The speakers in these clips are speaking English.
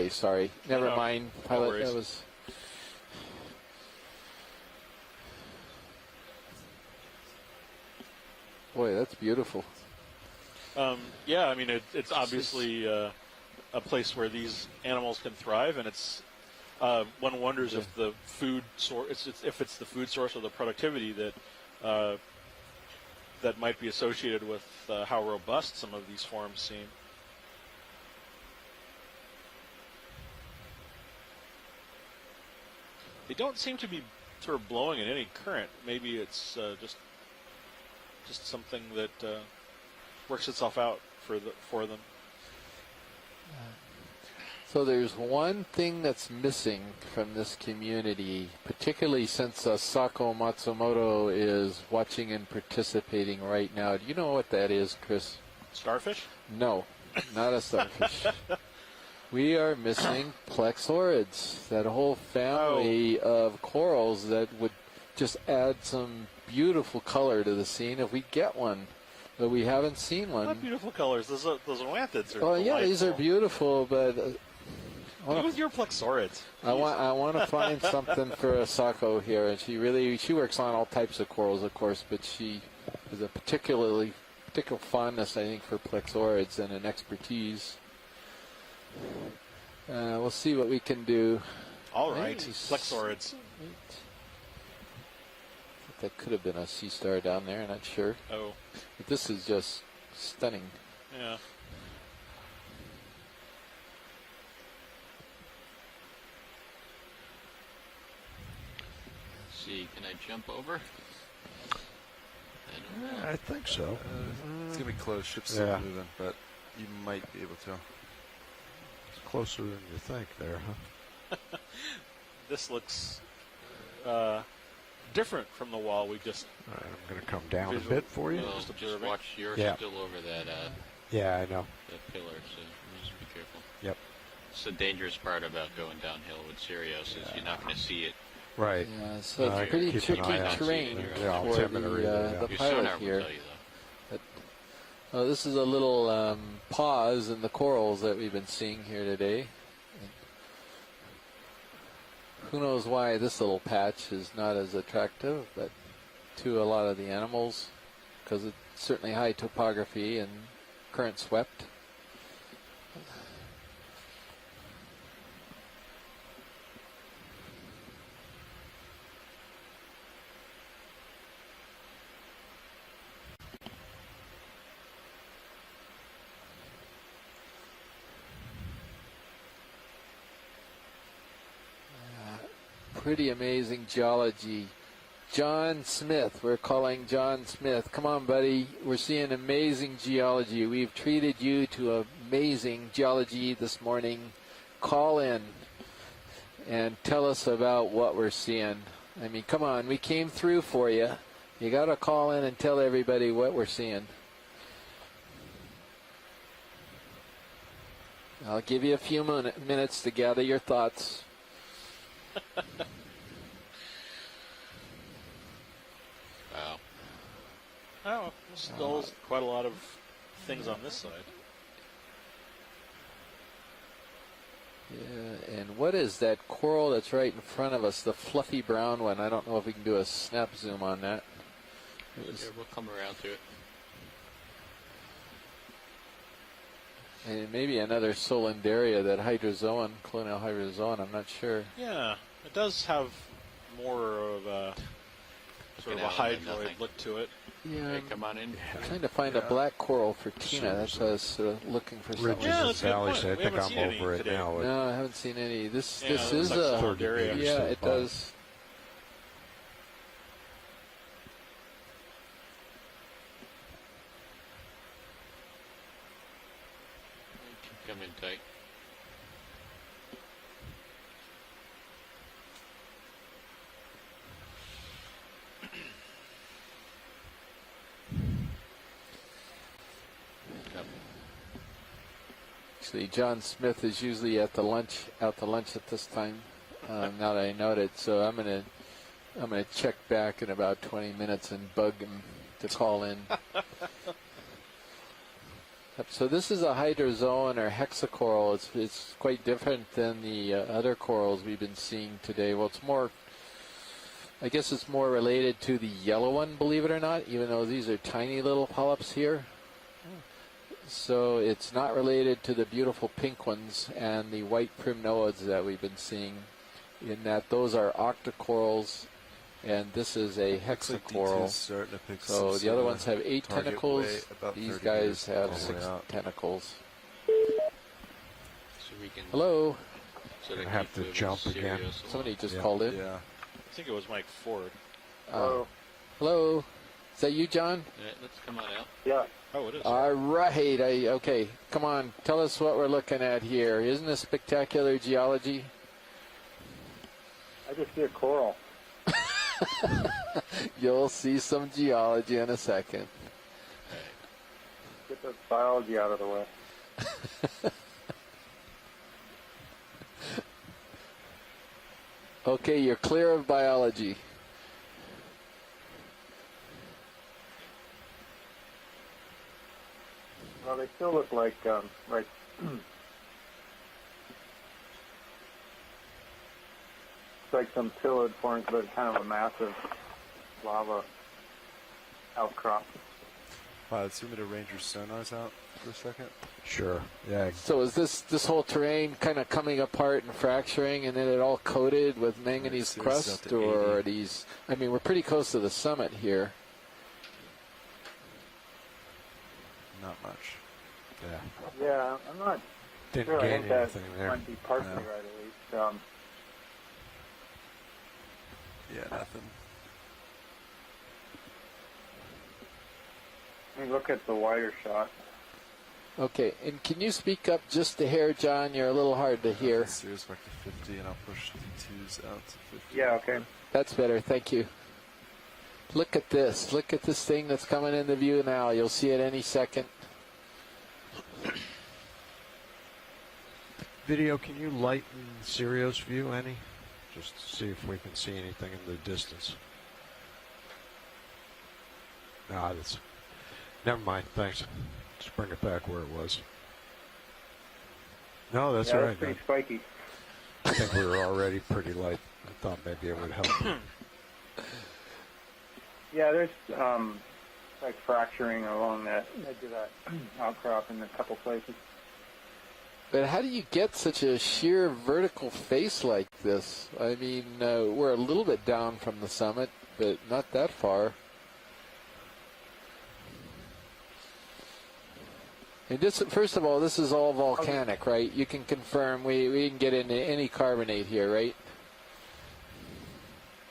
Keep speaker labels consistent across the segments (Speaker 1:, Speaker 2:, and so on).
Speaker 1: Sorry, never mind, pilot.
Speaker 2: worries.
Speaker 1: That was. Boy, that's beautiful.
Speaker 2: Yeah, I mean, it's obviously a place where these animals can thrive, and it's one wonders if the food source, if it's the food source or the productivity that that might be associated with how robust some of these forms seem. They don't seem to be sort of blowing in any current. Maybe it's just something that works itself out for them.
Speaker 1: So there's one thing that's missing from this community, particularly since Sako Matsumoto is watching and participating right now. Do you know what that is, Chris?
Speaker 2: Starfish?
Speaker 1: No, not a starfish. We are missing plexaurids, that whole family of corals that would just add some beautiful color to the scene if we get one. But we haven't seen one.
Speaker 2: Not beautiful colors. Those oanthids are
Speaker 1: delightful. Yeah, these are beautiful, but
Speaker 2: what with your plexaurids?
Speaker 1: I want to find something for Asako here, and she works on all types of corals, of course, but she has a particular fondness, I think, for plexaurids and an expertise. We'll see what we can do.
Speaker 2: All right, plexaurids.
Speaker 1: That could have been a sea star down there, not sure.
Speaker 2: Oh.
Speaker 1: But this is just stunning.
Speaker 2: Yeah.
Speaker 3: Let's see, can I jump over?
Speaker 4: I think so.
Speaker 5: It's going to be close. Ship's still moving, but you might be able to.
Speaker 4: It's closer than you think there, huh?
Speaker 2: This looks different from the wall we just...
Speaker 4: All right, I'm going to come down a bit for you.
Speaker 3: Well, just watch, you're still over that
Speaker 4: yeah, I know.
Speaker 3: that pillar, so just be careful.
Speaker 4: Yep.
Speaker 3: It's the dangerous part about going downhill with Sirius is you're not going to see it.
Speaker 4: Right.
Speaker 1: Yeah, so it's pretty tricky terrain for the pilot here.
Speaker 3: Tell you,
Speaker 1: But, this is a little pause in the corals that we've been seeing here today. And who knows why this little patch is not as attractive, but to a lot of the animals, because it's certainly high topography and current swept. Pretty amazing geology. John Smith, we're calling John Smith. Come on, buddy. We're seeing amazing geology. We've treated you to amazing geology this morning. Call in and tell us about what we're seeing. I mean, come on. We came through for you. You got to call in and tell everybody what we're seeing. I'll give you a few minutes to gather your thoughts.
Speaker 3: Wow.
Speaker 2: Oh, still quite a lot of things on this side.
Speaker 1: Yeah, and what is that coral that's right in front of us, the fluffy brown one? I don't know if we can do a snap zoom on that.
Speaker 3: We'll come around to it.
Speaker 1: And maybe another Solandaria, that hydrozoan, colonial hydrozoan, I'm not sure.
Speaker 2: Yeah, it does have more of a sort of a hydroid look to it.
Speaker 1: Yeah,
Speaker 3: Hey, come on in.
Speaker 1: I'm trying to find a black coral for Tina. That's what I was looking for.
Speaker 4: Ridges
Speaker 1: Something.
Speaker 4: and valleys. I think I'm over it now.
Speaker 1: No, I haven't seen any. This is
Speaker 2: like
Speaker 1: a
Speaker 2: Solandaria.
Speaker 1: yeah, it does.
Speaker 3: Come in tight.
Speaker 1: Actually, John Smith is usually out to lunch at this time. Now that I note it, so I'm gonna check back in about 20 minutes and bug him to call in. So this is a hydrozoan or hexacoral. It's quite different than the other corals we've been seeing today. Well, it's more, I guess it's more related to the yellow one, believe it or not, even though these are tiny little polyps here. So it's not related to the beautiful pink ones and the white primnoids that we've been seeing, in that those are octocorals and this is a hexacoral. So the other ones have 8 tentacles. These guys have 6 tentacles.
Speaker 3: So we can.
Speaker 1: Hello.
Speaker 3: So they
Speaker 4: have to
Speaker 3: keep
Speaker 4: jump
Speaker 3: moving
Speaker 4: again.
Speaker 3: Sirius along.
Speaker 1: Somebody just called in.
Speaker 5: Yeah.
Speaker 2: I think it was Mike Ford.
Speaker 1: Hello. Is that you, John?
Speaker 3: Yeah, let's come on out.
Speaker 6: Yeah,
Speaker 2: Oh, it is.
Speaker 1: All right. Okay. Come on. Tell us what we're looking at here. Isn't this spectacular geology?
Speaker 6: I just see a coral.
Speaker 1: You'll see some geology in a second.
Speaker 6: Get the biology out of the way.
Speaker 1: Okay, you're clear of biology.
Speaker 6: Well, they still look like right. It's like some tillid forms, but kind of a massive lava outcrop.
Speaker 5: Let's zoom into Ranger sonars out for a second.
Speaker 4: Sure. Yeah.
Speaker 1: So is this whole terrain kind of coming apart and fracturing, and then it all coated with manganese
Speaker 5: Seriously,
Speaker 1: crust,
Speaker 5: up to
Speaker 1: or
Speaker 5: 80.
Speaker 1: are these? I mean, we're pretty close to the summit here.
Speaker 5: Not much.
Speaker 4: Yeah.
Speaker 6: Yeah, I'm not
Speaker 4: Didn't
Speaker 6: sure. I
Speaker 4: gain
Speaker 6: think that
Speaker 4: anything there.
Speaker 6: might be partially
Speaker 5: No.
Speaker 6: right, at least.
Speaker 5: Yeah, nothing.
Speaker 6: I mean, look at the wider shot.
Speaker 1: Okay, and can you speak up just a hair, John? You're a little hard to hear.
Speaker 5: Sirius back to 50, and I'll push the 2s out to 50.
Speaker 6: Yeah, okay.
Speaker 1: That's better, thank you. Look at this. Look at this thing that's coming into view now. You'll see it any second.
Speaker 4: Video, can you lighten Sirius view any? Just to see if we can see anything in the distance. Nah, that's... Never mind, thanks. Just bring it back where it was. No, that's
Speaker 6: yeah,
Speaker 4: all
Speaker 6: that's
Speaker 4: right.
Speaker 6: pretty spiky.
Speaker 4: I think we were already pretty light. I thought maybe it would help.
Speaker 6: Yeah, there's like fracturing along that edge of that outcrop in a couple places.
Speaker 1: But how do you get such a sheer vertical face like this? I mean, we're a little bit down from the summit, but not that far. And this, first of all, this is all volcanic, right? You can confirm we can get into any carbonate here, right?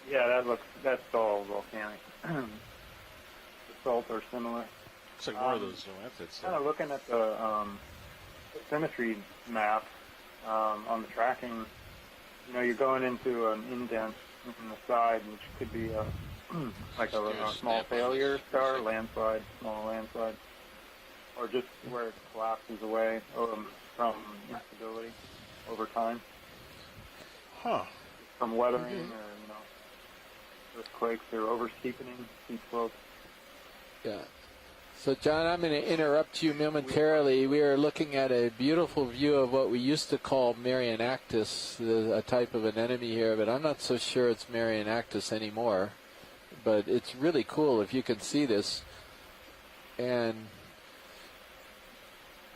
Speaker 6: Yeah, that's all volcanic. The salts are similar.
Speaker 2: Looks like one of those zoanthids.
Speaker 6: Kind of looking at the symmetry map on the tracking, you're going into an indent in the side, which could be like a small failure star, landslide, small landslide, or just where it collapses away from instability over time.
Speaker 2: Huh.
Speaker 6: From weathering or, earthquakes or over-steepening, steep slopes.
Speaker 1: Yeah. So, John, I'm going to interrupt you momentarily. We are looking at a beautiful view of what we used to call Marianactus, a type of anemone here, but I'm not so sure it's Marianactus anymore. But it's really cool if you can see this. And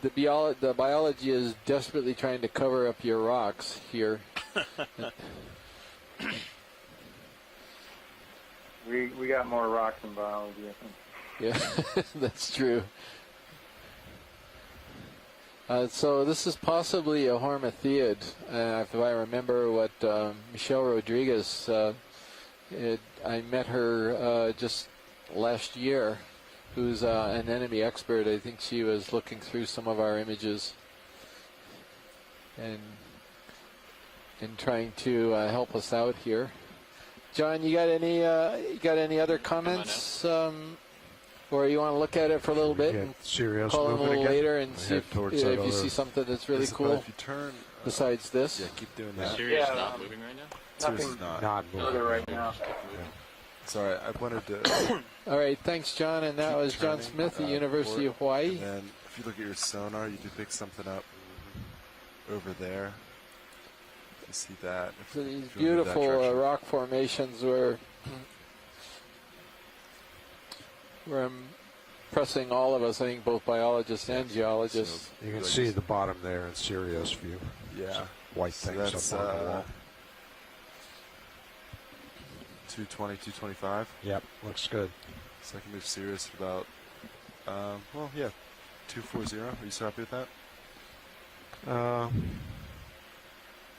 Speaker 1: the biology is desperately trying to cover up your rocks here.
Speaker 6: We got more rocks in biology, I think.
Speaker 1: Yeah, that's true. So this is possibly a hormathiid, if I remember what Michelle Rodriguez, I met her just last year, who's an enemy expert. I think she was looking through some of our images and trying to help us out here. John, you got any other comments? Or you want to look at it for a little bit and
Speaker 4: Sirius
Speaker 1: call in a little
Speaker 4: again?
Speaker 1: later and see if you see something that's really cool
Speaker 5: If you turn,
Speaker 1: besides this?
Speaker 5: yeah, keep doing that.
Speaker 3: Sirius
Speaker 6: Yeah,
Speaker 3: not moving right now?
Speaker 5: Sirius
Speaker 6: Nothing
Speaker 5: is not.
Speaker 4: Not
Speaker 6: further
Speaker 4: moving.
Speaker 6: right now.
Speaker 5: Sorry, I wanted to.
Speaker 1: All right, thanks, John. And that
Speaker 5: Keep
Speaker 1: was John
Speaker 5: turning,
Speaker 1: Smith, the
Speaker 5: forward,
Speaker 1: University of Hawaii.
Speaker 5: And then if you look at your sonar, you do pick something up over there. You see that.
Speaker 1: So these
Speaker 5: if you look in that
Speaker 1: beautiful
Speaker 5: direction.
Speaker 1: rock formations were impressing all of us, I think both biologists and geologists.
Speaker 4: You can
Speaker 5: Like
Speaker 4: see
Speaker 5: this-
Speaker 4: the bottom there in Sirius view.
Speaker 5: Yeah.
Speaker 4: White
Speaker 5: So
Speaker 4: things
Speaker 5: that's
Speaker 4: up on the wall.
Speaker 5: 220, 225.
Speaker 4: Yep, looks good.
Speaker 5: So I can move Sirius at about, well, yeah, 240. Are you so happy with that?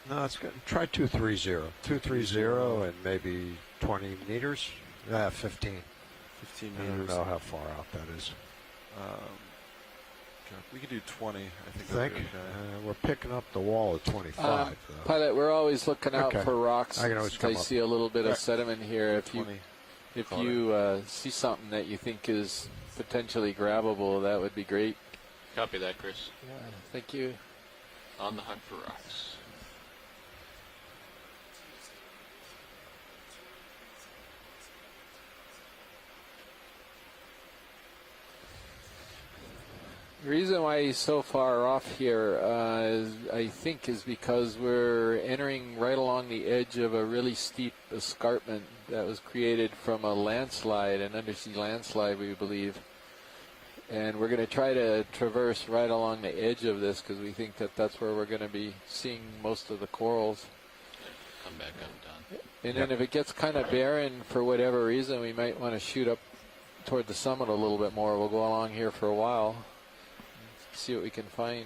Speaker 4: No, it's good. Try 230. 230 and maybe 20 meters. 15.
Speaker 5: 15
Speaker 4: I don't
Speaker 5: meters.
Speaker 4: know how far out that is.
Speaker 5: We could do 20. I think.
Speaker 4: Think?
Speaker 5: that'd be okay.
Speaker 4: We're picking up the wall at 25. though.
Speaker 1: Pilot, we're always looking out
Speaker 4: Okay.
Speaker 1: for rocks.
Speaker 4: I can always come up.
Speaker 1: see a little bit of
Speaker 4: Right.
Speaker 1: sediment here. If you
Speaker 5: 20.
Speaker 1: if you see something that you think is potentially grabbable, that would be great.
Speaker 3: Copy that, Chris.
Speaker 1: Yeah, thank you.
Speaker 3: On the hunt for rocks.
Speaker 1: The reason why he's so far off here, I think, is because we're entering right along the edge of a really steep escarpment that was created from a landslide, an undersea landslide, we believe. And we're going to try to traverse right along the edge of this because we think that that's where we're going to be seeing most of the corals.
Speaker 3: Come back up, Don.
Speaker 1: And then if it gets kind of barren for whatever reason, we might want to shoot up toward the summit a little bit more. We'll go along here for a while. See what we can find.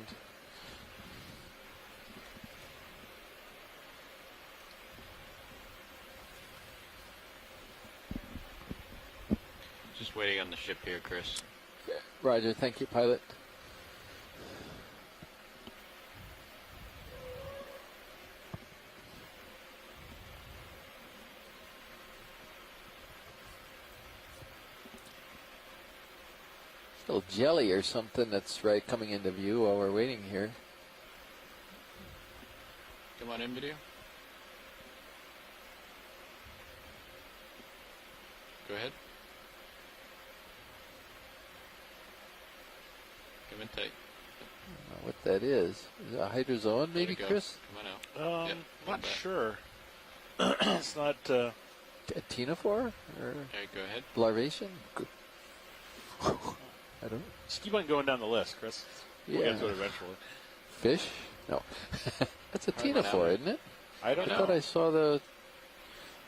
Speaker 3: Just waiting on the ship here, Chris.
Speaker 1: Roger, thank you, pilot. Little jelly or something that's right coming into view while we're waiting here.
Speaker 3: Come on in, video. Go ahead. Come in tight.
Speaker 1: I don't know what that is. Is it a hydrozoan,
Speaker 3: There
Speaker 1: maybe,
Speaker 3: we go.
Speaker 1: Chris?
Speaker 3: Come on out. Yep,
Speaker 2: Not
Speaker 3: back.
Speaker 2: sure. It's not.
Speaker 1: A ctenophore or
Speaker 3: Okay, go ahead.
Speaker 1: larvation? I don't know.
Speaker 2: Just keep on going down the list, Chris. We'll
Speaker 1: Yeah.
Speaker 2: get to it eventually.
Speaker 1: Fish? No. That's a
Speaker 3: Probably not.
Speaker 1: ctenophore, isn't it?
Speaker 2: I don't
Speaker 1: I
Speaker 2: know.
Speaker 1: thought I saw the.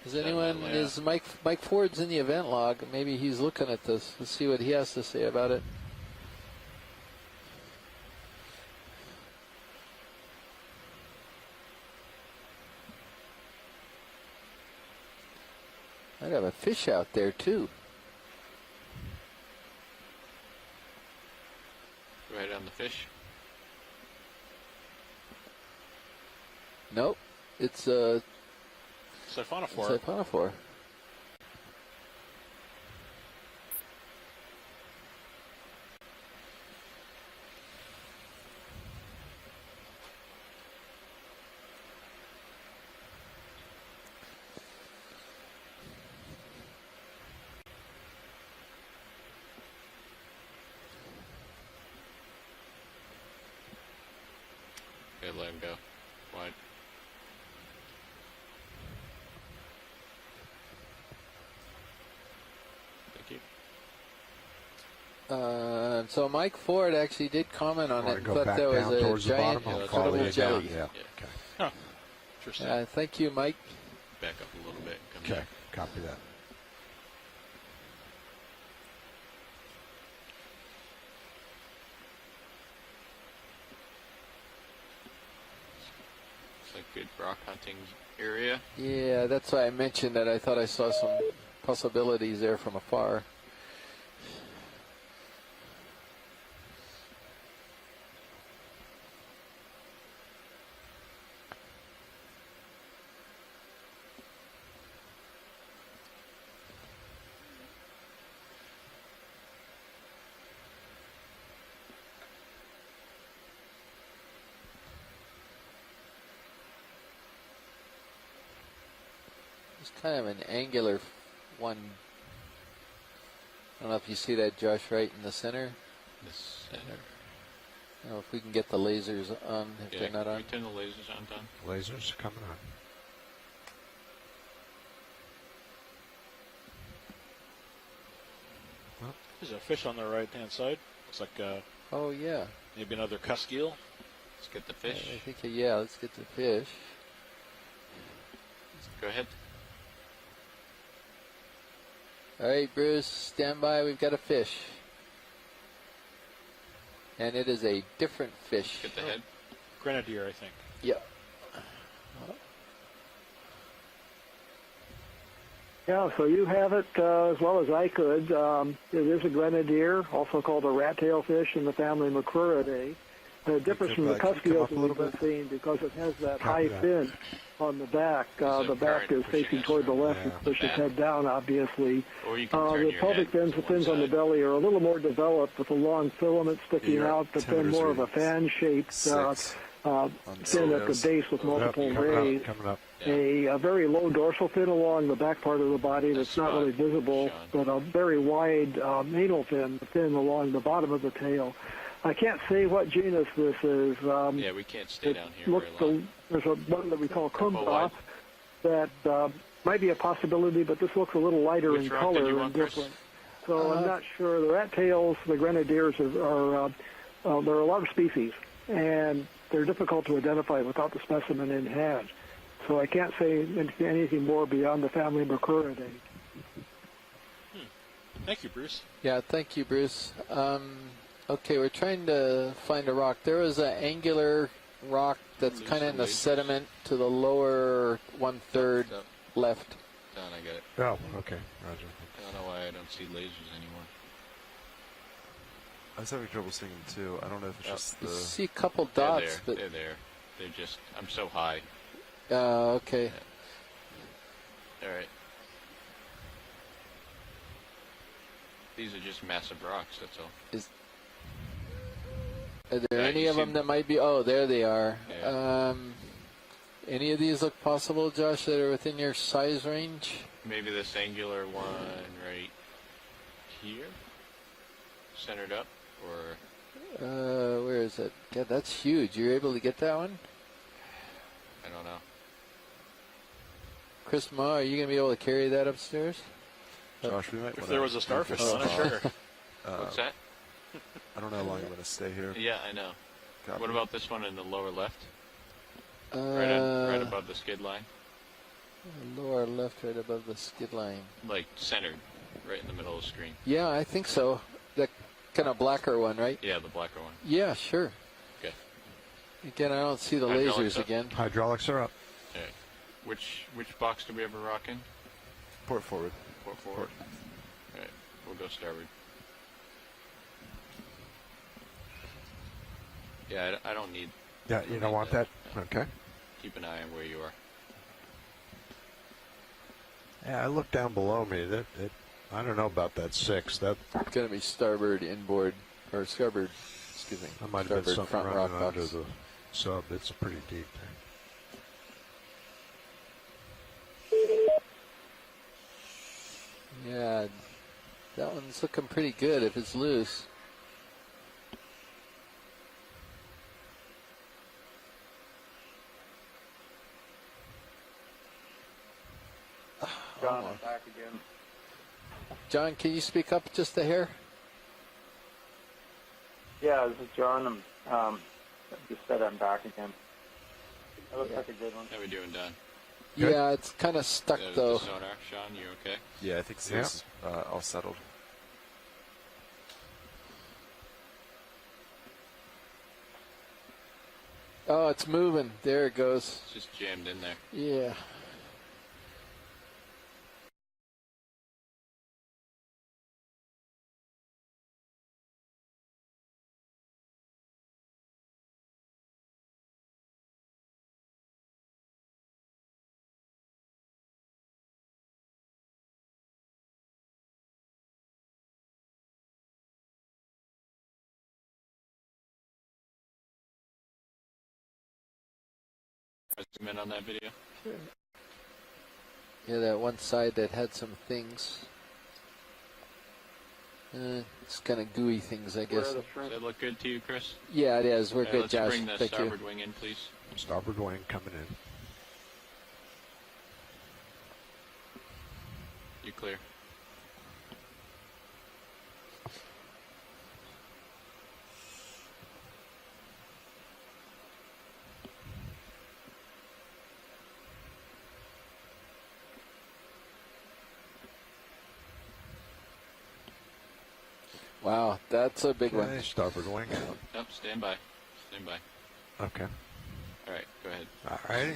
Speaker 1: Is
Speaker 3: Is that
Speaker 1: anyone?
Speaker 3: yeah.
Speaker 1: Is Mike Ford's in the event log? Maybe he's looking at this. Let's see what he has to say about it. I'd have a fish out there too.
Speaker 3: Right on the fish.
Speaker 1: Nope. It's a
Speaker 2: Siphonophore.
Speaker 1: siphonophore.
Speaker 3: Okay, let him go. Wide. Thank you.
Speaker 1: So Mike Ford actually did comment on
Speaker 4: Want
Speaker 1: it
Speaker 4: to
Speaker 1: and
Speaker 4: go
Speaker 1: thought
Speaker 4: back
Speaker 1: that was
Speaker 4: down
Speaker 1: a
Speaker 4: towards the
Speaker 1: giant
Speaker 4: bottom? I'll
Speaker 3: that's
Speaker 4: follow
Speaker 3: what
Speaker 1: edible
Speaker 4: you
Speaker 3: it
Speaker 1: jelly.
Speaker 4: down.
Speaker 3: Yeah.
Speaker 4: Yeah. Okay.
Speaker 2: Interesting.
Speaker 1: Thank you, Mike.
Speaker 3: Back up a little bit. Come
Speaker 4: Okay.
Speaker 3: back.
Speaker 4: Copy that.
Speaker 3: It's like good rock hunting area.
Speaker 1: Yeah, that's why I mentioned that I thought I saw some possibilities there from afar. It's kind of an angular one. I don't know if you see that, Josh, right in the center.
Speaker 3: This center.
Speaker 1: I don't know if we can get the lasers on, if
Speaker 3: Yeah,
Speaker 1: they're not
Speaker 3: can
Speaker 1: on.
Speaker 3: we turn the lasers on, Don?
Speaker 4: Lasers coming on.
Speaker 2: There's a fish on the right-hand side. Looks like
Speaker 1: Oh, yeah.
Speaker 2: maybe another cusk eel.
Speaker 3: Let's get the fish.
Speaker 1: I think, yeah, let's get the fish.
Speaker 3: Go ahead.
Speaker 1: All right, Bruce, stand by. We've got a fish. And it is a different fish.
Speaker 3: Get the head.
Speaker 2: Grenadier, I think.
Speaker 1: Yeah.
Speaker 7: Yeah, so you have it as well as I could. It is a grenadier, also called a rat-tail fish in the family Macruridae. It differs from the cusk eels that we've been seeing because it has that high fin on the back. The back is facing toward the left. It pushes head down, obviously.
Speaker 3: Or you can turn
Speaker 7: The
Speaker 3: your
Speaker 7: pelvic
Speaker 3: head
Speaker 7: fins,
Speaker 3: to
Speaker 7: the
Speaker 3: one
Speaker 7: fins on the
Speaker 3: side.
Speaker 7: belly are a little more developed with a long filament sticking out, but then more of a fan-shaped
Speaker 5: 6 on
Speaker 7: fin at the
Speaker 5: Seamounts.
Speaker 7: base with multiple rays.
Speaker 4: Coming up.
Speaker 7: A very low dorsal fin along the back part of the body that's not really visible, but a very wide anal fin, the fin along the bottom of the tail. I can't say what genus this is.
Speaker 3: Yeah, we can't stay down here
Speaker 7: Looks
Speaker 3: very long.
Speaker 7: there's one that we call
Speaker 3: Couple
Speaker 7: kumbra that might be a possibility, but this looks a little lighter
Speaker 3: Which
Speaker 7: in
Speaker 3: rock did you
Speaker 7: color
Speaker 3: want,
Speaker 7: and
Speaker 3: Chris?
Speaker 7: different. So I'm not sure. The rat tails, the grenadiers are there are a lot of species, and they're difficult to identify without the specimen in hand. So I can't say anything more beyond the family Macruridae.
Speaker 2: Thank you, Bruce.
Speaker 1: Yeah, thank you, Bruce. Okay, we're trying to find a rock. There was an angular rock that's kind of in the
Speaker 3: Lasers.
Speaker 1: sediment to the lower one-third
Speaker 3: Don,
Speaker 1: left.
Speaker 3: I get it.
Speaker 4: Oh, okay. Roger.
Speaker 3: I don't know why I don't see lasers anymore.
Speaker 5: I was having trouble seeing them too. I don't know if it's just
Speaker 1: You
Speaker 5: the.
Speaker 1: see a couple
Speaker 3: They're
Speaker 1: dots,
Speaker 3: there.
Speaker 1: but
Speaker 3: They're there. They're just, I'm so high.
Speaker 1: okay.
Speaker 3: All right. These are just massive rocks, that's all.
Speaker 1: Are there
Speaker 3: Yeah,
Speaker 1: any
Speaker 3: you
Speaker 1: of
Speaker 3: see
Speaker 1: them that might be? Oh, there they are.
Speaker 3: Yeah.
Speaker 1: Any of these look possible, Josh, that are within your size range?
Speaker 3: Maybe this angular one right here? Centered up? Or,
Speaker 1: Where is it? Yeah, that's huge. You're able to get that one?
Speaker 3: I don't know.
Speaker 1: Chris Ma, are you going to be able to carry that upstairs?
Speaker 5: Josh, we might
Speaker 2: If
Speaker 5: wanna
Speaker 2: there was a
Speaker 5: move
Speaker 2: starfish
Speaker 5: this
Speaker 2: on it,
Speaker 5: spot.
Speaker 2: sure.
Speaker 3: What's that?
Speaker 5: I don't know how long I'm going to stay here.
Speaker 3: Yeah, I know.
Speaker 5: Copy.
Speaker 3: What about this one in the lower left? Right
Speaker 1: Right
Speaker 3: above the skid line?
Speaker 1: Lower left, right above the skid line.
Speaker 3: Like centered, right in the middle of the screen.
Speaker 1: Yeah, I think so. That kind of blacker one, right?
Speaker 3: Yeah, the blacker one.
Speaker 1: Yeah, sure.
Speaker 3: Okay.
Speaker 1: Again, I don't see the
Speaker 3: Hydraulics
Speaker 1: lasers
Speaker 3: up?
Speaker 1: again.
Speaker 4: Hydraulics are up.
Speaker 3: All right. Which box do we have a rock in?
Speaker 5: Port forward.
Speaker 3: Port forward. All right, we'll go starboard. Yeah, I don't need.
Speaker 4: Yeah, you don't want that? Okay.
Speaker 3: Keep an eye on where you are.
Speaker 4: Yeah, I look down below me. I don't know about that 6. That
Speaker 1: It's going to be starboard inboard, or starboard, excuse me.
Speaker 4: I might have been
Speaker 1: starboard
Speaker 4: something
Speaker 1: front rock
Speaker 4: running under
Speaker 1: box.
Speaker 4: the sub. It's pretty deep there.
Speaker 1: Yeah, that one's looking pretty good if it's loose.
Speaker 6: John, I'm back again.
Speaker 1: John, can you speak up just a hair?
Speaker 6: Yeah, this is John. I'm just said I'm back again. That looks like a good one.
Speaker 3: How we doing, Don?
Speaker 4: Good.
Speaker 1: Yeah, it's kind of stuck though.
Speaker 3: The sonar, Sean, you okay?
Speaker 5: Yeah, I think
Speaker 4: Yeah.
Speaker 5: this is all settled.
Speaker 1: Oh, it's moving. There it goes.
Speaker 3: It's just jammed in there.
Speaker 1: Yeah.
Speaker 3: Zoom in on that video.
Speaker 1: Yeah, that one side that had some things. It's kind of gooey things, I
Speaker 6: Where
Speaker 1: guess.
Speaker 6: are the
Speaker 3: Does
Speaker 6: shrimp?
Speaker 3: that look good to you, Chris?
Speaker 1: Yeah, it is. We're
Speaker 3: Okay,
Speaker 1: good,
Speaker 3: let's
Speaker 1: Josh.
Speaker 3: bring the
Speaker 1: Thank you.
Speaker 3: starboard wing in, please.
Speaker 4: Starboard wing coming in.
Speaker 3: You clear.
Speaker 1: Wow, that's a big
Speaker 4: Okay,
Speaker 1: one.
Speaker 4: starboard wing out.
Speaker 3: Nope, stand by. Stand by.
Speaker 4: Okay.
Speaker 3: All right, go ahead.
Speaker 4: All righty.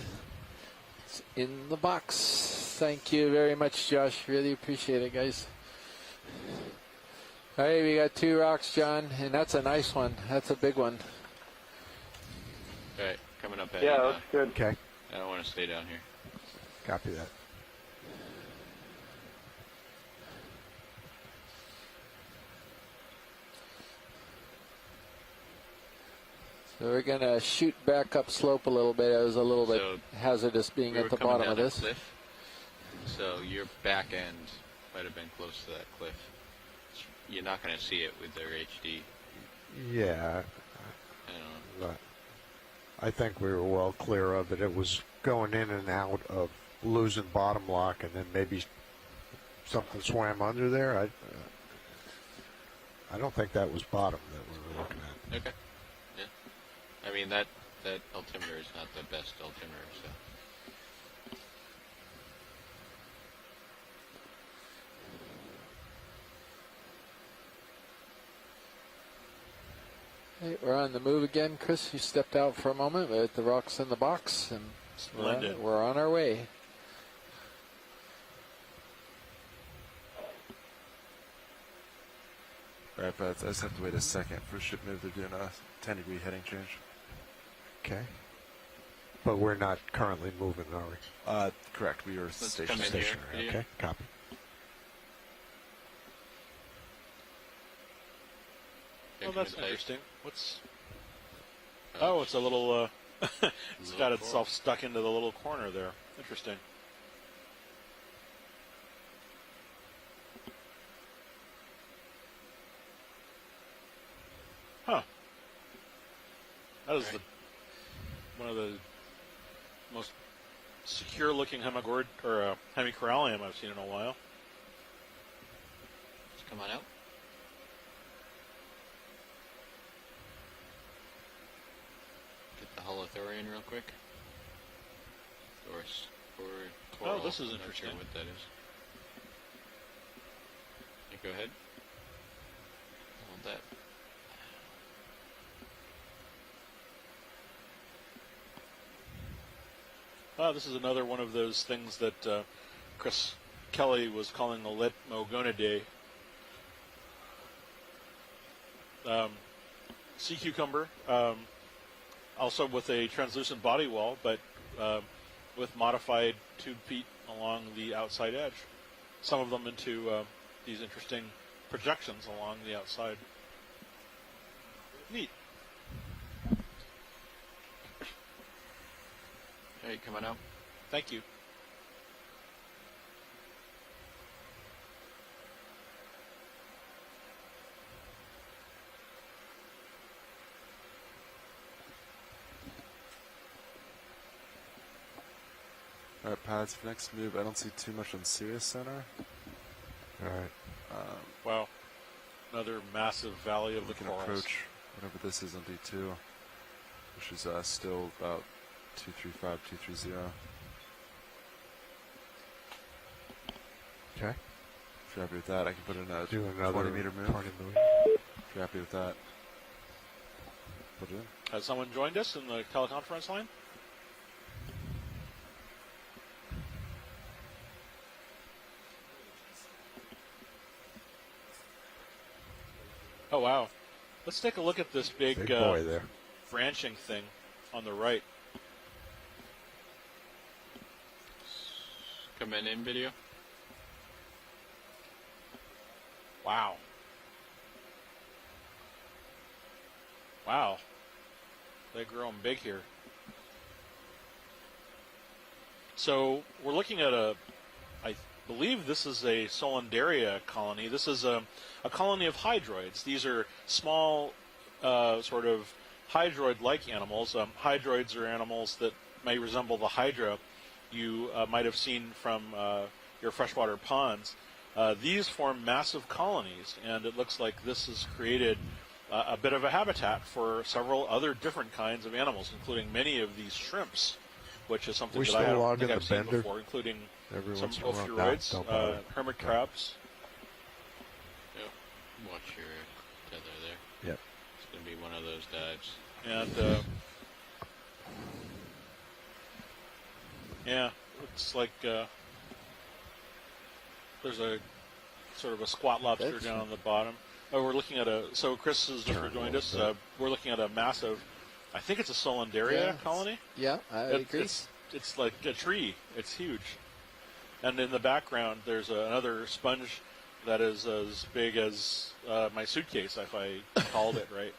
Speaker 1: It's in the box. Thank you very much, Josh. Really appreciate it, guys. All right, we got 2 rocks, John, and that's a nice one. That's a big one.
Speaker 3: All right, coming up at
Speaker 6: Yeah,
Speaker 3: you
Speaker 6: that's good.
Speaker 4: Okay.
Speaker 3: I don't want to stay down here.
Speaker 4: Copy that.
Speaker 1: So we're going to shoot back up slope a little bit. It was a little bit
Speaker 3: So
Speaker 1: hazardous being
Speaker 3: we
Speaker 1: at
Speaker 3: were
Speaker 1: the
Speaker 3: coming
Speaker 1: bottom
Speaker 3: down
Speaker 1: of
Speaker 3: a
Speaker 1: this.
Speaker 3: cliff, so your back end might have been close to that cliff. You're not going to see it with their HD.
Speaker 4: Yeah.
Speaker 3: I don't know.
Speaker 4: But I think we were well clear of it. It was going in and out of losing bottom lock, and then maybe something swam under there. I don't think that was bottom that we were looking at.
Speaker 3: Okay. Yeah. I mean, that altimeter is not the best altimeter, so.
Speaker 1: Hey, we're on the move again. Chris, you stepped out for a moment with the rocks in the box, and
Speaker 2: Splendid.
Speaker 1: we're on our way.
Speaker 5: All right, but I just have to wait a second for ship move. They're doing a 10-degree heading change.
Speaker 4: Okay. But we're not currently moving, are we?
Speaker 5: Correct. We were
Speaker 3: come in
Speaker 5: stationary.
Speaker 3: here.
Speaker 4: Stationary.
Speaker 3: Yeah.
Speaker 4: Okay. Copy.
Speaker 2: Oh,
Speaker 3: Taking
Speaker 2: that's
Speaker 3: it tight.
Speaker 2: interesting. What's? Oh, it's a little. It's got itself stuck into the little corner there. Interesting. Huh. That is one of the most secure-looking hemigord or hemicorallium I've seen in a while.
Speaker 3: Just come on out. Get the holothorian real quick.
Speaker 2: Oh, this is
Speaker 3: I'm not
Speaker 2: interesting.
Speaker 3: sure what that is. Yeah, go ahead. Hold that.
Speaker 2: This is another one of those things that Chris Kelly was calling the Letmogonidae. Sea cucumber, also with a translucent body wall, but with modified tube feet along the outside edge. Some of them into these interesting projections along the outside. Neat.
Speaker 3: Hey, coming out.
Speaker 2: Thank you.
Speaker 5: All right, pads. For next move, I don't see too much on Sirius Center.
Speaker 4: All right.
Speaker 2: Wow. Another massive valley of
Speaker 5: We
Speaker 2: the
Speaker 5: can
Speaker 2: corals.
Speaker 5: approach whatever this is on D2, which is still about 235, 230.
Speaker 4: Okay.
Speaker 5: If you're happy with that, I can put in a
Speaker 4: Do another
Speaker 5: 20-meter move.
Speaker 4: 20 move.
Speaker 5: If you're happy with that, put it in.
Speaker 2: Has someone joined us in the teleconference line? Oh, wow. Let's take a look at this big,
Speaker 4: Big boy there.
Speaker 2: branching thing on the right.
Speaker 3: Come in video.
Speaker 2: Wow. Wow. They're growing big here. So we're looking at believe this is a Solandaria colony. This is a colony of hydroids. These are small, sort of hydroid-like animals. Hydroids are animals that may resemble the hydra you might have seen from your freshwater ponds. These form massive colonies, and it looks like this has created a bit of a habitat for several other different kinds of animals, including many of these shrimps, which is something that I don't think I've seen before, including some ophiuroids, hermit crabs.
Speaker 3: Yep. Watch your tether there.
Speaker 4: Yep.
Speaker 3: It's going to be one of those dives.
Speaker 2: And, yeah, it's like there's a sort of a squat lobster down on the bottom. Oh, we're looking at so Chris has just rejoined us. We're looking at a massive, I think it's a Solandaria colony.
Speaker 1: Yeah, I agree.
Speaker 2: It's like a tree. It's huge. And in the background, there's another sponge that is as big as my suitcase, if I called it right.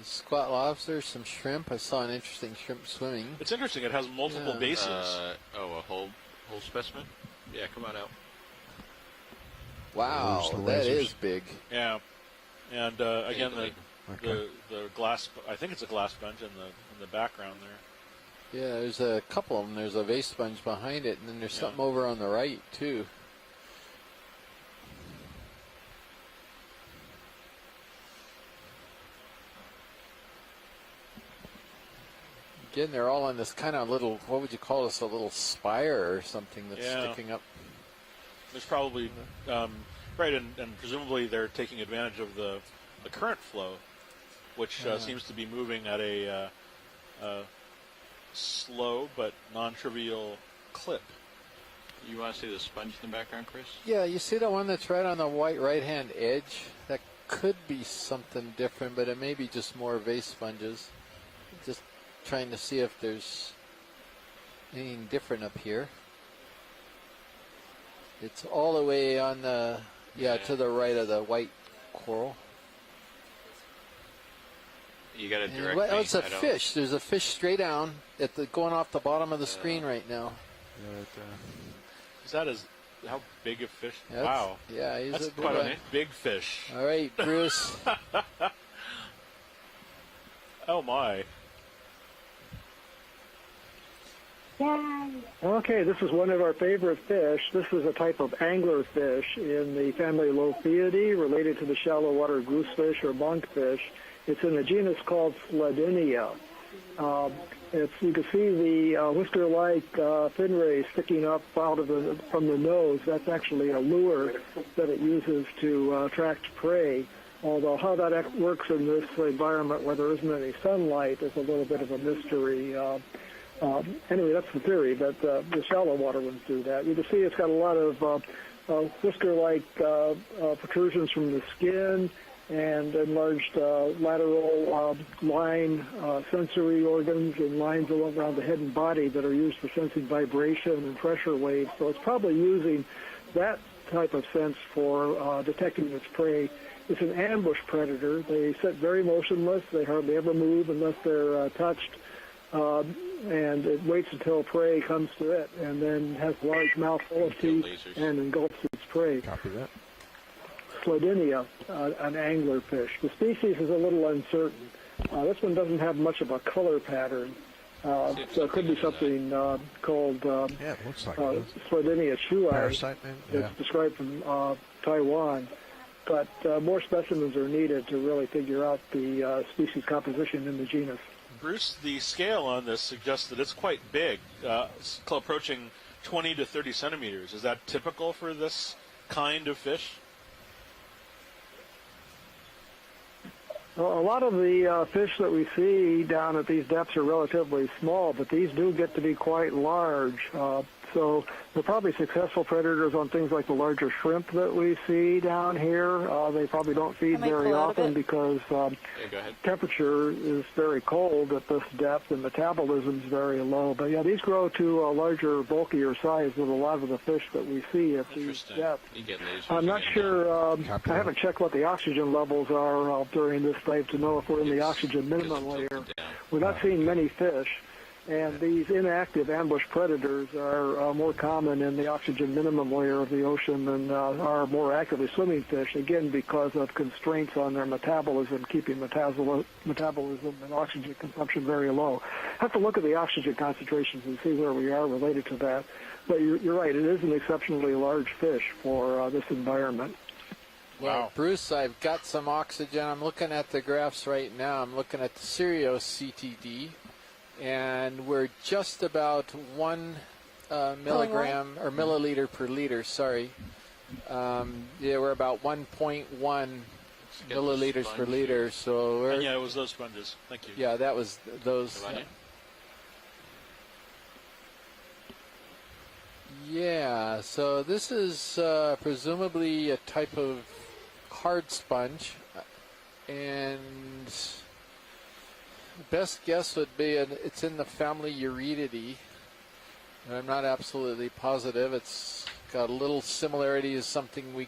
Speaker 1: Squat lobster, some shrimp. I saw an interesting shrimp swimming.
Speaker 2: It's interesting. It has multiple bases.
Speaker 3: A whole specimen? Yeah, come on out.
Speaker 1: Wow, that is big.
Speaker 2: Yeah, and again the glass. I think it's a glass sponge in the background there.
Speaker 1: Yeah, there's a couple of them. There's a vase sponge behind it, and then there's something over on the right too. Again, they're all on this kind of little, what would you call this, a little spire or something that's sticking up.
Speaker 2: There's probably, right, and presumably they're taking advantage of the current flow, which seems to be moving at a slow but non-trivial clip.
Speaker 3: You want to see the sponge in the background, Chris?
Speaker 1: Yeah, you see the one that's right on the white right-hand edge? That could be something different, but it may be just more vase sponges. Just trying to see if there's anything different up here. It's all the way on the, to the right of the white coral.
Speaker 3: You got to direct
Speaker 1: me. It's a fish. There's a fish straight down at the going off the bottom of the screen right now.
Speaker 2: Is that how big a fish?
Speaker 1: Wow. Yeah,
Speaker 2: that's quite a big fish.
Speaker 1: All right, Bruce.
Speaker 2: Oh my.
Speaker 7: Okay, this is one of our favorite fish. This is a type of angler fish in the family Lophiidae, related to the shallow water goosefish or monkfish. It's in a genus called Sledinia. You can see the whisker-like fin rays sticking up from the nose. That's actually a lure that it uses to attract prey. Although how that works in this environment where there isn't any sunlight is a little bit of a mystery. Anyway, that's the theory, but the shallow water ones do that. You can see it's got a lot of whisker-like protrusions from the skin and enlarged lateral line sensory organs and lines around the head and body that are used for sensing vibration and pressure waves. So it's probably using that type of sense for detecting its prey. It's an ambush predator. They sit very motionless. They hardly ever move unless they're touched. And it waits until prey comes to it, and then has a large mouth full of teeth and engulfs its prey.
Speaker 4: Copy that.
Speaker 7: Sledinia, an angler fish. The species is a little uncertain. This one doesn't have much of a color pattern, so it could be something called
Speaker 4: it looks like
Speaker 7: Sledinia shuai.
Speaker 4: Parasite, maybe?
Speaker 7: It's described from Taiwan. But more specimens are needed to really figure out the species composition in the genus.
Speaker 2: Bruce, the scale on this suggests that it's quite big, approaching 20 to 30 centimeters. Is that typical for this kind of fish?
Speaker 7: Well, a lot of the fish that we see down at these depths are relatively small, but these do get to be quite large. So they're probably successful predators on things like the larger shrimp that we see down here. They probably don't feed very often because temperature is very cold at this depth and metabolism is very low. But yeah, these grow to a larger, bulkier size than a lot of the fish that we see at these depths. I'm not sure. I haven't checked what the oxygen levels are during this dive to know if we're in the oxygen minimum layer. We're not seeing many fish. And these inactive ambush predators are more common in the oxygen minimum layer of the ocean than are more actively swimming fish, again because of constraints on their metabolism, keeping metabolism and oxygen consumption very low. Have to look at the oxygen concentrations and see where we are related to that. But you're right, it is an exceptionally large fish for this environment.
Speaker 1: Well, Bruce, I've got some oxygen. I'm looking at the graphs right now. I'm looking at the Sirius CTD. And we're just about 1 milligram or milliliter per liter. Sorry, we're about 1.1 milliliters per liter. So we're,
Speaker 2: yeah, it was those sponges. Thank you.
Speaker 1: Yeah, that was those. Yeah. So this is presumably a type of hard sponge, and best guess would be it's in the family Eurydidae. I'm not absolutely positive. It's got a little similarity as something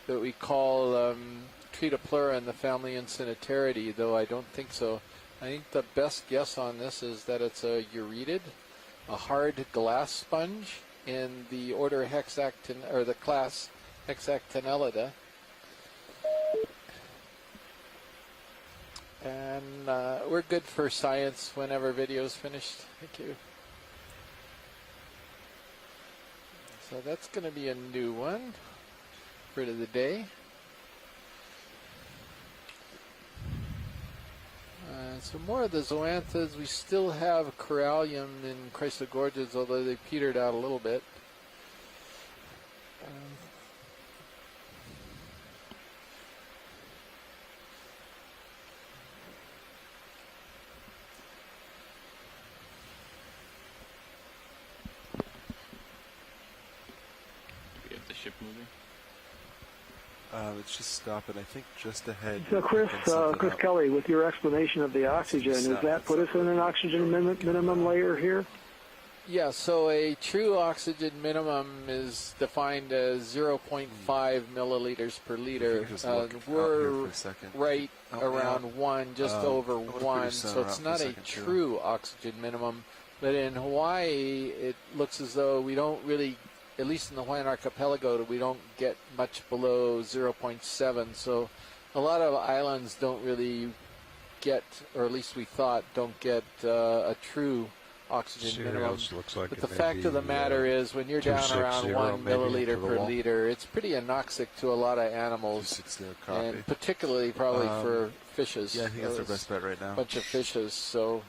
Speaker 1: that we call Tretopleura in the family Incinnateridae, though I don't think so. I think the best guess on this is that it's a Eurydiid, a hard glass sponge in the order or the class Hexactinellida. And we're good for science whenever video's finished. Thank you. So that's going to be a new one for the day. So more of the zoanthus. We still have corallium in Chrysogorgids, although they petered out a little bit.
Speaker 3: Ship moving?
Speaker 5: It's just stopping, I think, just ahead.
Speaker 7: So, Chris Kelly, with your explanation of the oxygen, does that put us in an oxygen minimum layer here?
Speaker 1: Yeah, so a true oxygen minimum is defined as 0.5 milliliters per liter. We're right around 1, just over 1, so it's not a true oxygen minimum. But in Hawaii, it looks as though we don't really, at least in the Hawaiian archipelago, we don't get much below 0.7. So a lot of islands don't really get, or at least we thought, don't get a true oxygen minimum.
Speaker 4: Like,
Speaker 1: but the fact of the matter is, when you're down around 1 milliliter per liter, it's pretty anoxic to a lot of animals, and particularly probably for fishes.
Speaker 5: Yeah, I think that's our best bet right now.
Speaker 1: A bunch of fishes. So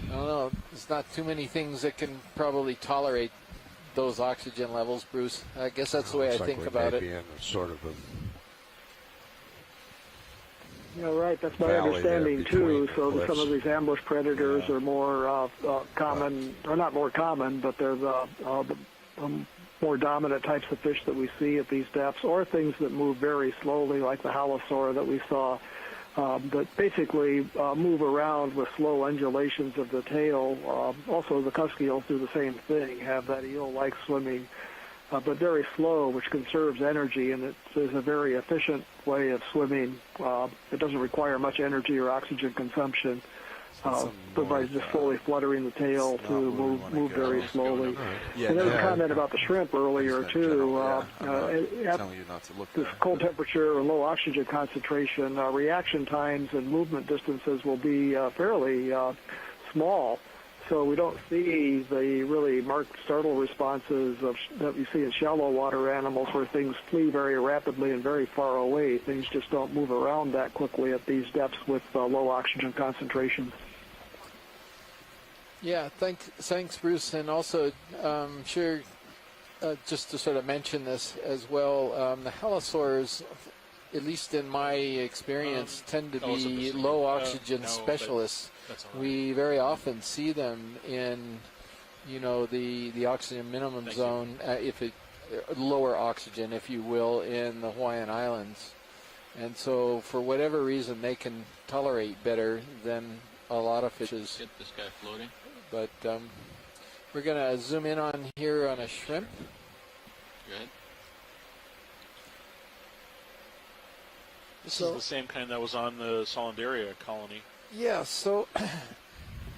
Speaker 1: I don't know. There's not too many things that can probably tolerate those oxygen levels, Bruce. I guess that's the way I think about it.
Speaker 4: In sort of a
Speaker 7: right. That's my understanding too. So some of these ambush predators are more common, or not more common, but they're the more dominant types of fish that we see at these depths, or things that move very slowly, like the halosaur that we saw, that basically move around with slow undulations of the tail. Also, the cusk-eels do the same thing, have that eel-like swimming, but very slow, which conserves energy, and it is a very efficient way of swimming. It doesn't require much energy or oxygen consumption, but by just slowly fluttering the tail to move very slowly. And there was a comment about the shrimp earlier, too. At this cold temperature and low oxygen concentration, reaction times and movement distances will be fairly small. So we don't see the really marked startle responses that we see in shallow water animals, where things flee very rapidly and very far away. Things just don't move around that quickly at these depths with low oxygen concentrations.
Speaker 1: Yeah, thanks, Bruce. And also, sure, just to sort of mention this as well, the halosaurs, at least in my experience, tend to be low oxygen specialists. We very often see them in, the oxygen minimum zone, lower oxygen, if you will, in the Hawaiian Islands. And so, for whatever reason, they can tolerate better than a lot of fishes.
Speaker 3: Get this guy floating.
Speaker 1: But we're going to zoom in on here on a shrimp.
Speaker 3: Go ahead.
Speaker 2: This is the same kind that was on the Solandaria colony.
Speaker 1: Yeah, so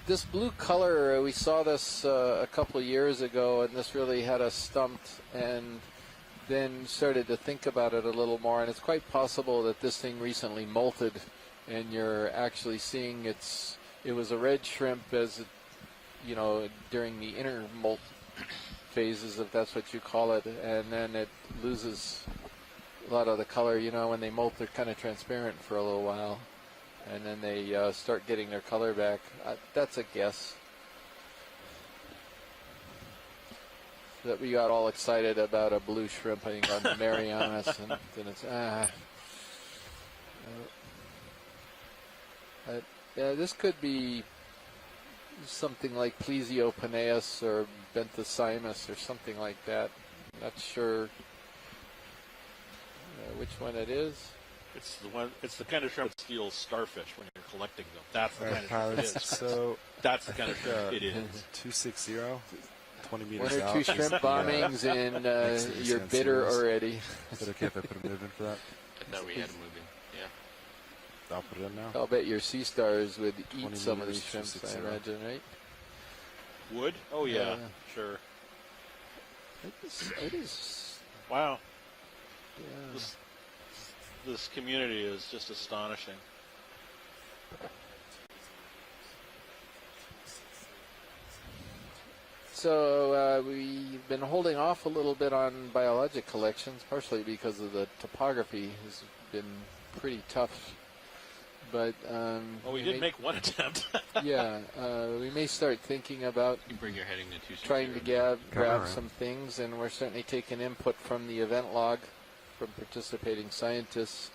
Speaker 1: this blue color, we saw this a couple of years ago, and this really had us stumped, and then started to think about it a little more, and it's quite possible that this thing recently molted, and you're actually seeing it was a red shrimp as, during the inner molt phases, if that's what you call it, and then it loses a lot of the color. When they molt, they're kind of transparent for a little while, and then they start getting their color back. That's a guess. That we got all excited about a blue shrimp, I think, on the Marianas, and then it's this could be something like Plesiopenaeus or Benthocymos or something like that. Not sure which one it is.
Speaker 2: It's the one. It's the kind of shrimp that steals starfish when you're collecting them. That's the kind of shrimp it is.
Speaker 5: So
Speaker 2: that's the kind of shrimp it is.
Speaker 5: 260, 20 meters
Speaker 1: One or
Speaker 5: out.
Speaker 1: two shrimp bombings, and you're bitter already.
Speaker 5: Is it okay if I put a move in for that?
Speaker 3: I thought we had a moving. Yeah.
Speaker 5: I'll put it in now.
Speaker 1: I'll bet your sea stars would
Speaker 5: 20
Speaker 1: eat some of
Speaker 5: meters,
Speaker 1: these shrimps, I
Speaker 5: 260.
Speaker 1: imagine, right?
Speaker 2: Wood? Oh yeah, sure.
Speaker 1: It is.
Speaker 2: Wow.
Speaker 1: Yeah.
Speaker 2: This community is just astonishing.
Speaker 1: So we've been holding off a little bit on biologic collections, partially because of the topography has been pretty tough. But
Speaker 2: Well, we did make one attempt.
Speaker 1: yeah, we may start thinking about
Speaker 3: You bring your heading to 260.
Speaker 1: trying to grab some things, and we're certainly taking input from the event log from participating scientists.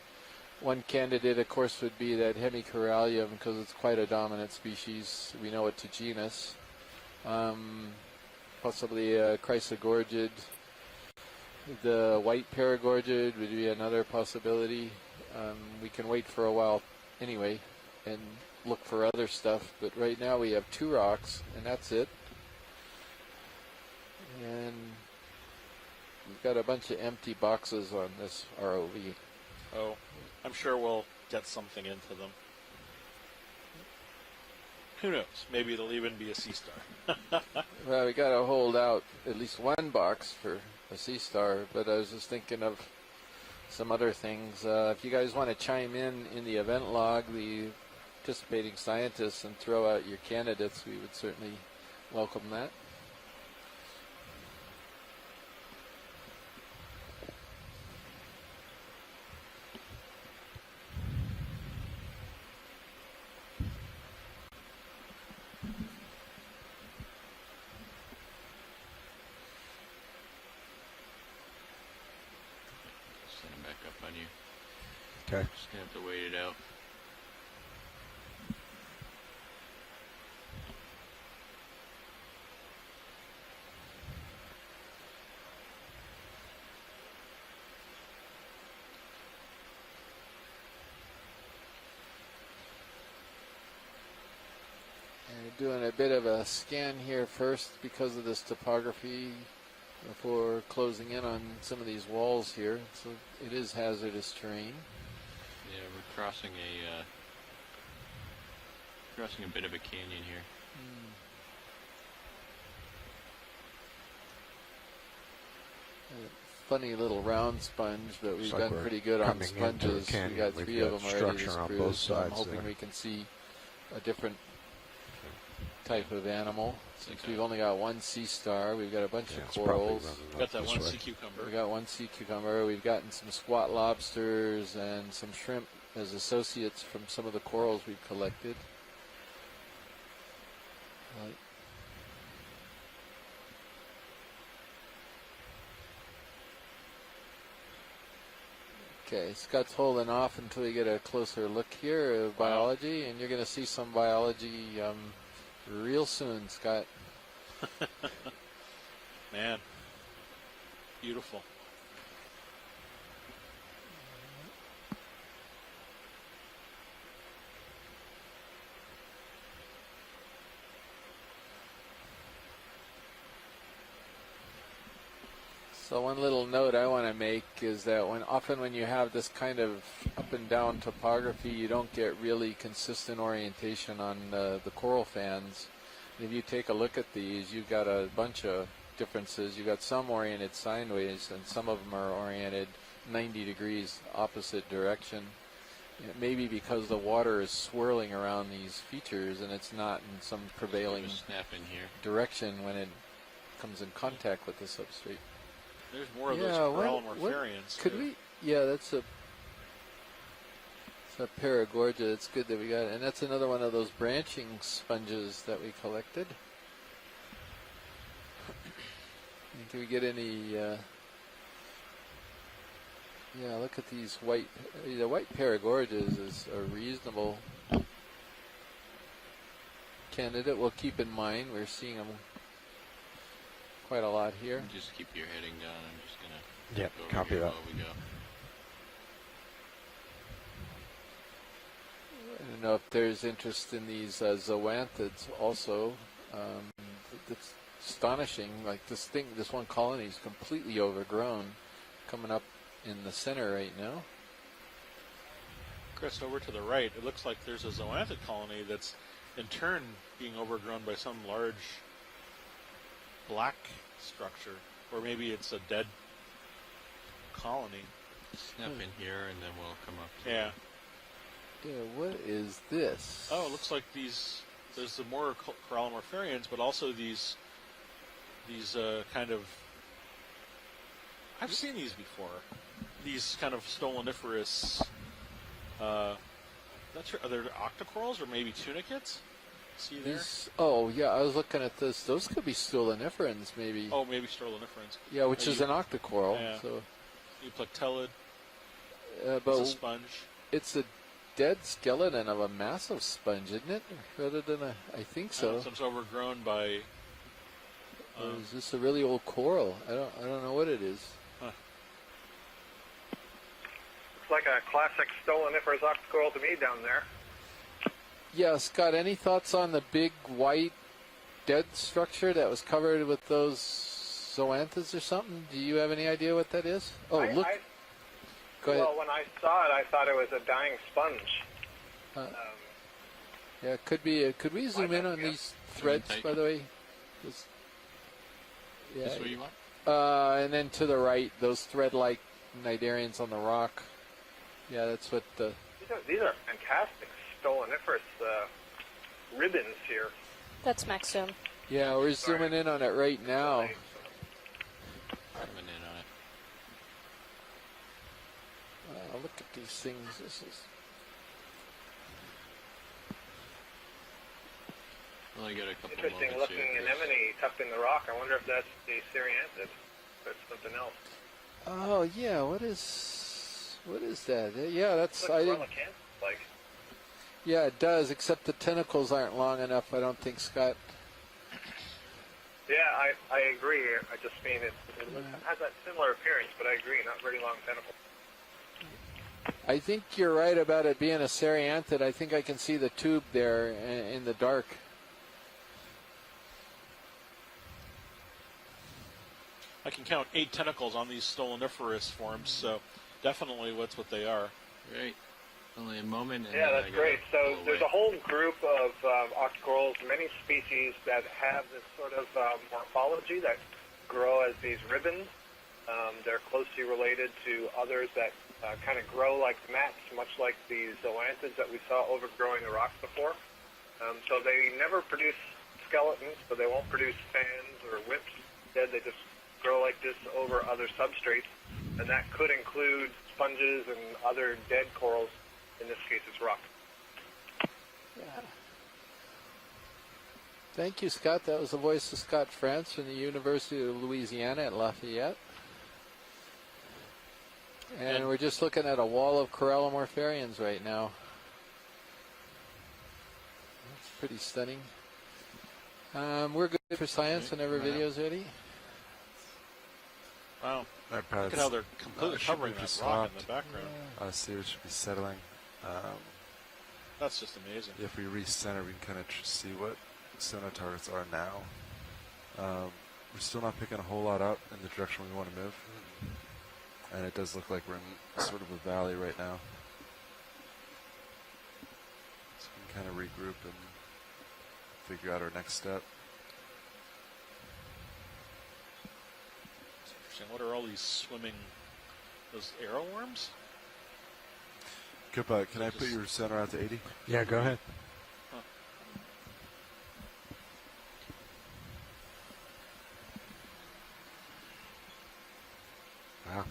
Speaker 1: One candidate, of course, would be that Hemicorallium, because it's quite a dominant species. We know it's a genus. Possibly Chrysogorgid. The white paragorgid would be another possibility. We can wait for a while anyway and look for other stuff, but right now we have 2 rocks, and that's it. And we've got a bunch of empty boxes on this ROV.
Speaker 2: Oh, I'm sure we'll get something into them. Who knows? Maybe it'll even be a sea star.
Speaker 1: Well, we got to hold out at least one box for a sea star, but I was just thinking of some other things. If you guys want to chime in the event log, the participating scientists, and throw out your candidates, we would certainly welcome that.
Speaker 3: Send him back up on you.
Speaker 4: Okay.
Speaker 3: Just gonna have to wait it out.
Speaker 1: Doing a bit of a scan here first because of this topography before closing in on some of these walls here. So it is hazardous terrain.
Speaker 3: Yeah, we're crossing a bit of a canyon here.
Speaker 1: Funny little round sponge, but we've
Speaker 4: like
Speaker 1: done
Speaker 4: we're
Speaker 1: pretty good on
Speaker 4: coming into a
Speaker 1: sponges. We
Speaker 4: canyon.
Speaker 1: got
Speaker 4: We've
Speaker 1: 3
Speaker 4: got
Speaker 1: of them already
Speaker 4: structure
Speaker 1: this
Speaker 4: on
Speaker 1: cruise,
Speaker 4: both
Speaker 1: so I'm
Speaker 4: sides
Speaker 1: hoping
Speaker 4: there.
Speaker 1: we can see a different type of animal. Since
Speaker 3: Okay.
Speaker 1: we've only got 1 sea star, we've got a bunch
Speaker 4: Yeah,
Speaker 1: of
Speaker 4: it's probably
Speaker 1: corals.
Speaker 4: running up
Speaker 2: Got that
Speaker 4: this
Speaker 2: one
Speaker 4: way.
Speaker 2: sea cucumber.
Speaker 1: We got 1 sea cucumber. We've gotten some squat lobsters and some shrimp as associates from some of the corals we've collected. Okay, Scott's holding off until we get a closer look here of biology, and you're going to see some biology real soon, Scott.
Speaker 2: Man, beautiful.
Speaker 1: So one little note I want to make is that often when you have this kind of up and down topography, you don't get really consistent orientation on the coral fans. If you take a look at these, you've got a bunch of differences. You've got some oriented sideways, and some of them are oriented 90 degrees opposite direction. Maybe because the water is swirling around these features and it's not in some prevailing
Speaker 3: snap in here.
Speaker 1: direction when it comes in contact with the substrate.
Speaker 2: There's more of those corallimorpharians.
Speaker 1: Could we? Yeah, that's a paragorgia. It's good that we got it. And that's another one of those branching sponges that we collected. Can we get any... yeah, look at these white... The white paragorgias is a reasonable candidate. We'll keep in mind we're seeing them quite a lot here.
Speaker 3: Just keep your heading down. I'm just going to
Speaker 4: copy that.
Speaker 3: while we go.
Speaker 1: I don't know if there's interest in these zoanthids also. It's astonishing. Like this one colony is completely overgrown, coming up in the center right now.
Speaker 2: Chris, over to the right, it looks like there's a zoanthid colony that's in turn being overgrown by some large black structure, or maybe it's a dead colony.
Speaker 3: Snap in here, and then we'll come up to
Speaker 2: Yeah.
Speaker 1: Yeah, what is this?
Speaker 2: Oh, it looks like there's the more corallimorpharians, but also these kind of, I've seen these before. These kind of stoloniferous, not sure, are they octocorals or maybe tunicates? See there?
Speaker 1: Oh, yeah, I was looking at this. Those could be stoloniferans, maybe.
Speaker 2: Oh, maybe stoloniferans.
Speaker 1: Yeah, which is an octocoral.
Speaker 2: Yeah.
Speaker 1: So,
Speaker 2: Euplectellid.
Speaker 1: but
Speaker 2: It's a sponge.
Speaker 1: it's a dead skeleton of a massive sponge, isn't it? Rather than I think so.
Speaker 2: So it's overgrown by.
Speaker 1: Or is this a really old coral? I don't know what it is.
Speaker 6: Looks like a classic stoloniferous octocoral to me down there.
Speaker 1: Yeah, Scott, any thoughts on the big white dead structure that was covered with those zoanthids or something? Do you have any idea what that is? Oh, look. Go ahead.
Speaker 6: Well, when I saw it, I thought it was a dying sponge.
Speaker 1: Yeah, it could be. Could we zoom in on these threads, by the way? Yeah.
Speaker 3: This way you want?
Speaker 1: And then to the right, those thread-like cnidarians on the rock. Yeah, that's what the...
Speaker 6: These are fantastic stoloniferous ribbons here.
Speaker 8: That's Maxim.
Speaker 1: Yeah, we're zooming in on it right now.
Speaker 3: Coming in on it.
Speaker 1: Look at these things. This is...
Speaker 3: Only got a couple
Speaker 6: Interesting
Speaker 3: moments
Speaker 6: looking
Speaker 3: here,
Speaker 6: anemone tucked in the rock. I wonder if that's the Cereanthid. That's something else.
Speaker 1: Oh, yeah, what is that? Yeah, that's...
Speaker 6: Looks like.
Speaker 1: Yeah, it does, except the tentacles aren't long enough, I don't think, Scott.
Speaker 6: Yeah, I agree. I just mean it has that similar appearance, but I agree, not very long tentacles.
Speaker 1: I think you're right about it being a Cereanthid. I think I can see the tube there in the dark.
Speaker 2: I can count 8 tentacles on these stoloniferous forms, so definitely what's what they are.
Speaker 3: Right. Only a moment. And
Speaker 6: Yeah,
Speaker 3: then
Speaker 6: that's great. So there's a whole group of octocorals, many species that have this sort of morphology that grow as these ribbons. They're closely related to others that kind of grow like mats, much like the zoanthids that we saw overgrowing the rocks before. So they never produce skeletons, so they won't produce fans or whips. Instead, they just grow like this over other substrates, and that could include sponges and other dead corals. In this case, it's rock.
Speaker 1: Yeah. Thank you, Scott. That was the voice of Scott France from the University of Louisiana at Lafayette. And we're just looking at a wall of corallimorpharians right now. That's pretty stunning. We're good for science whenever video's ready.
Speaker 2: Wow.
Speaker 5: Look
Speaker 2: Look at how they're completely covering that rock in the background.
Speaker 5: See what should be settling.
Speaker 2: That's just amazing.
Speaker 5: If we recenter, we can kind of see what sonar targets are now. we're still not picking a whole lot up in the direction we want to move. And it does look like we're in sort of a valley right now. So we can kind of regroup and figure out our next step.
Speaker 2: It's interesting. What are all these swimming, those arrow worms?
Speaker 5: Kippa, can I put your center out to 80?
Speaker 4: Yeah, go ahead. Wow.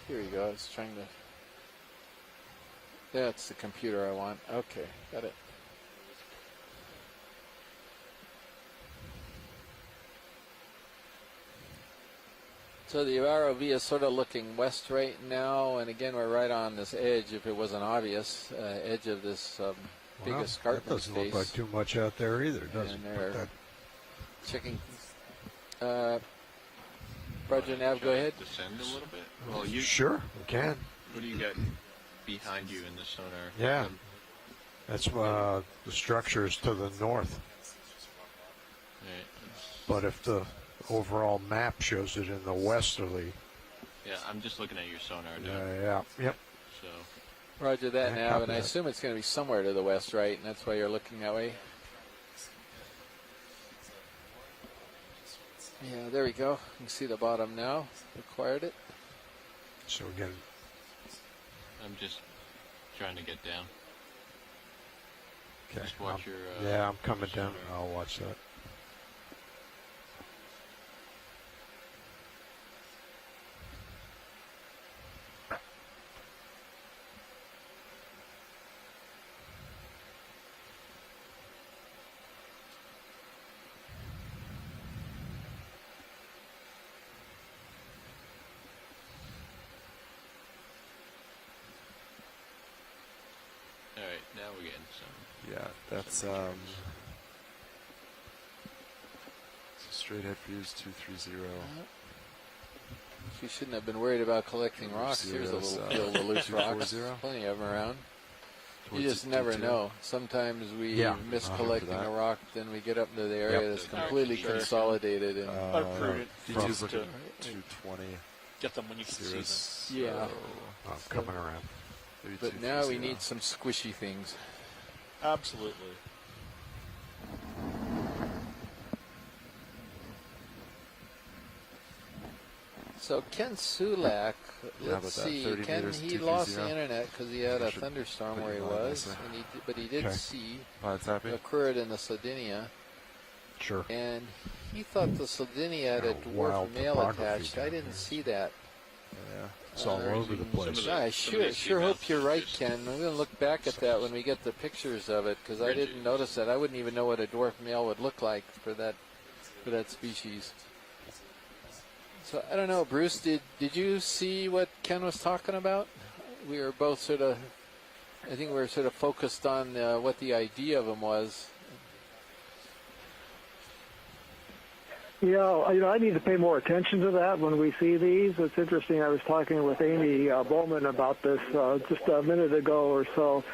Speaker 1: Here you go. I was trying to. That's the computer I want. Okay, got it. So the ROV is sort of looking west right now, and again we're right on this edge, if it wasn't obvious, edge of this big escarpment
Speaker 4: that doesn't
Speaker 1: space.
Speaker 4: look like too much out there either, does
Speaker 1: And
Speaker 4: it?
Speaker 1: they're checking. Roger, Nav, go ahead.
Speaker 3: Descend a little bit. Well, you
Speaker 4: Sure, we can.
Speaker 3: What do you got behind you in the sonar?
Speaker 4: Yeah. That's the structures to the north.
Speaker 3: Right.
Speaker 4: But if the overall map shows it in the westerly,
Speaker 3: Yeah, I'm just looking at your sonar now.
Speaker 4: yep.
Speaker 3: So
Speaker 1: Roger that,
Speaker 4: Yeah,
Speaker 1: Nav,
Speaker 4: copy
Speaker 1: and I
Speaker 4: that.
Speaker 1: assume it's going to be somewhere to the west, right? And that's why you're looking that way. Yeah, there we go. You can see the bottom now. Acquired it.
Speaker 4: So again,
Speaker 3: I'm just trying to get down.
Speaker 4: okay.
Speaker 3: Just watch your.
Speaker 4: Yeah, I'm coming down. I'll watch that.
Speaker 3: All right, now we're getting some.
Speaker 5: Yeah, that's straight ahead views 230.
Speaker 1: You shouldn't have been worried about collecting rocks. Here's a little field of loose rocks.
Speaker 5: 240.
Speaker 1: Plenty of them around. You
Speaker 5: Towards
Speaker 1: just never
Speaker 5: 22.
Speaker 1: know. Sometimes we miss
Speaker 5: I'll
Speaker 1: collecting
Speaker 5: remember
Speaker 1: a
Speaker 5: that.
Speaker 1: rock, then we get up into the area
Speaker 3: Yep.
Speaker 1: that's completely
Speaker 3: Sure.
Speaker 1: consolidated. And
Speaker 2: Prudent
Speaker 5: D2's looking
Speaker 2: to
Speaker 5: at 220.
Speaker 2: get them when you can see them.
Speaker 1: Yeah.
Speaker 4: I'm coming around.
Speaker 5: Maybe
Speaker 1: But now we
Speaker 5: 230.
Speaker 1: need some squishy things.
Speaker 2: Absolutely.
Speaker 1: So Ken Sulak,
Speaker 5: Yeah,
Speaker 1: let's
Speaker 5: but that
Speaker 1: see,
Speaker 5: 30
Speaker 1: Ken,
Speaker 5: meters,
Speaker 1: he lost the
Speaker 5: 230.
Speaker 1: internet because he had
Speaker 5: I
Speaker 1: a
Speaker 5: should
Speaker 1: thunderstorm
Speaker 5: put
Speaker 1: where he
Speaker 5: you on
Speaker 1: was,
Speaker 5: nicely.
Speaker 1: but he did
Speaker 4: Okay.
Speaker 1: see
Speaker 5: Pilot's happy?
Speaker 1: occurred in the Sardinia,
Speaker 4: Sure.
Speaker 1: and he thought the Sardinia had a
Speaker 4: Oh, wild
Speaker 1: dwarf male
Speaker 4: topography
Speaker 1: attached. I
Speaker 4: down
Speaker 1: didn't
Speaker 4: there.
Speaker 1: see that.
Speaker 5: Yeah.
Speaker 4: It's all over the place.
Speaker 3: some of
Speaker 1: Yeah, I
Speaker 3: some of the
Speaker 1: sure hope
Speaker 3: seamounts
Speaker 1: you're right,
Speaker 3: just-
Speaker 1: Ken. I'm going to look back at that when we get the pictures of it because I didn't
Speaker 3: Rigid.
Speaker 1: notice that. I wouldn't even know what a dwarf male would look like for that species. So I don't know, Bruce. Did you see what Ken was talking about? We were both sort of. I think we were sort of focused on what the idea of him was.
Speaker 7: Yeah, I need to pay more attention to that when we see these. It's interesting. I was talking with Amy Bowman about this just a minute ago or so.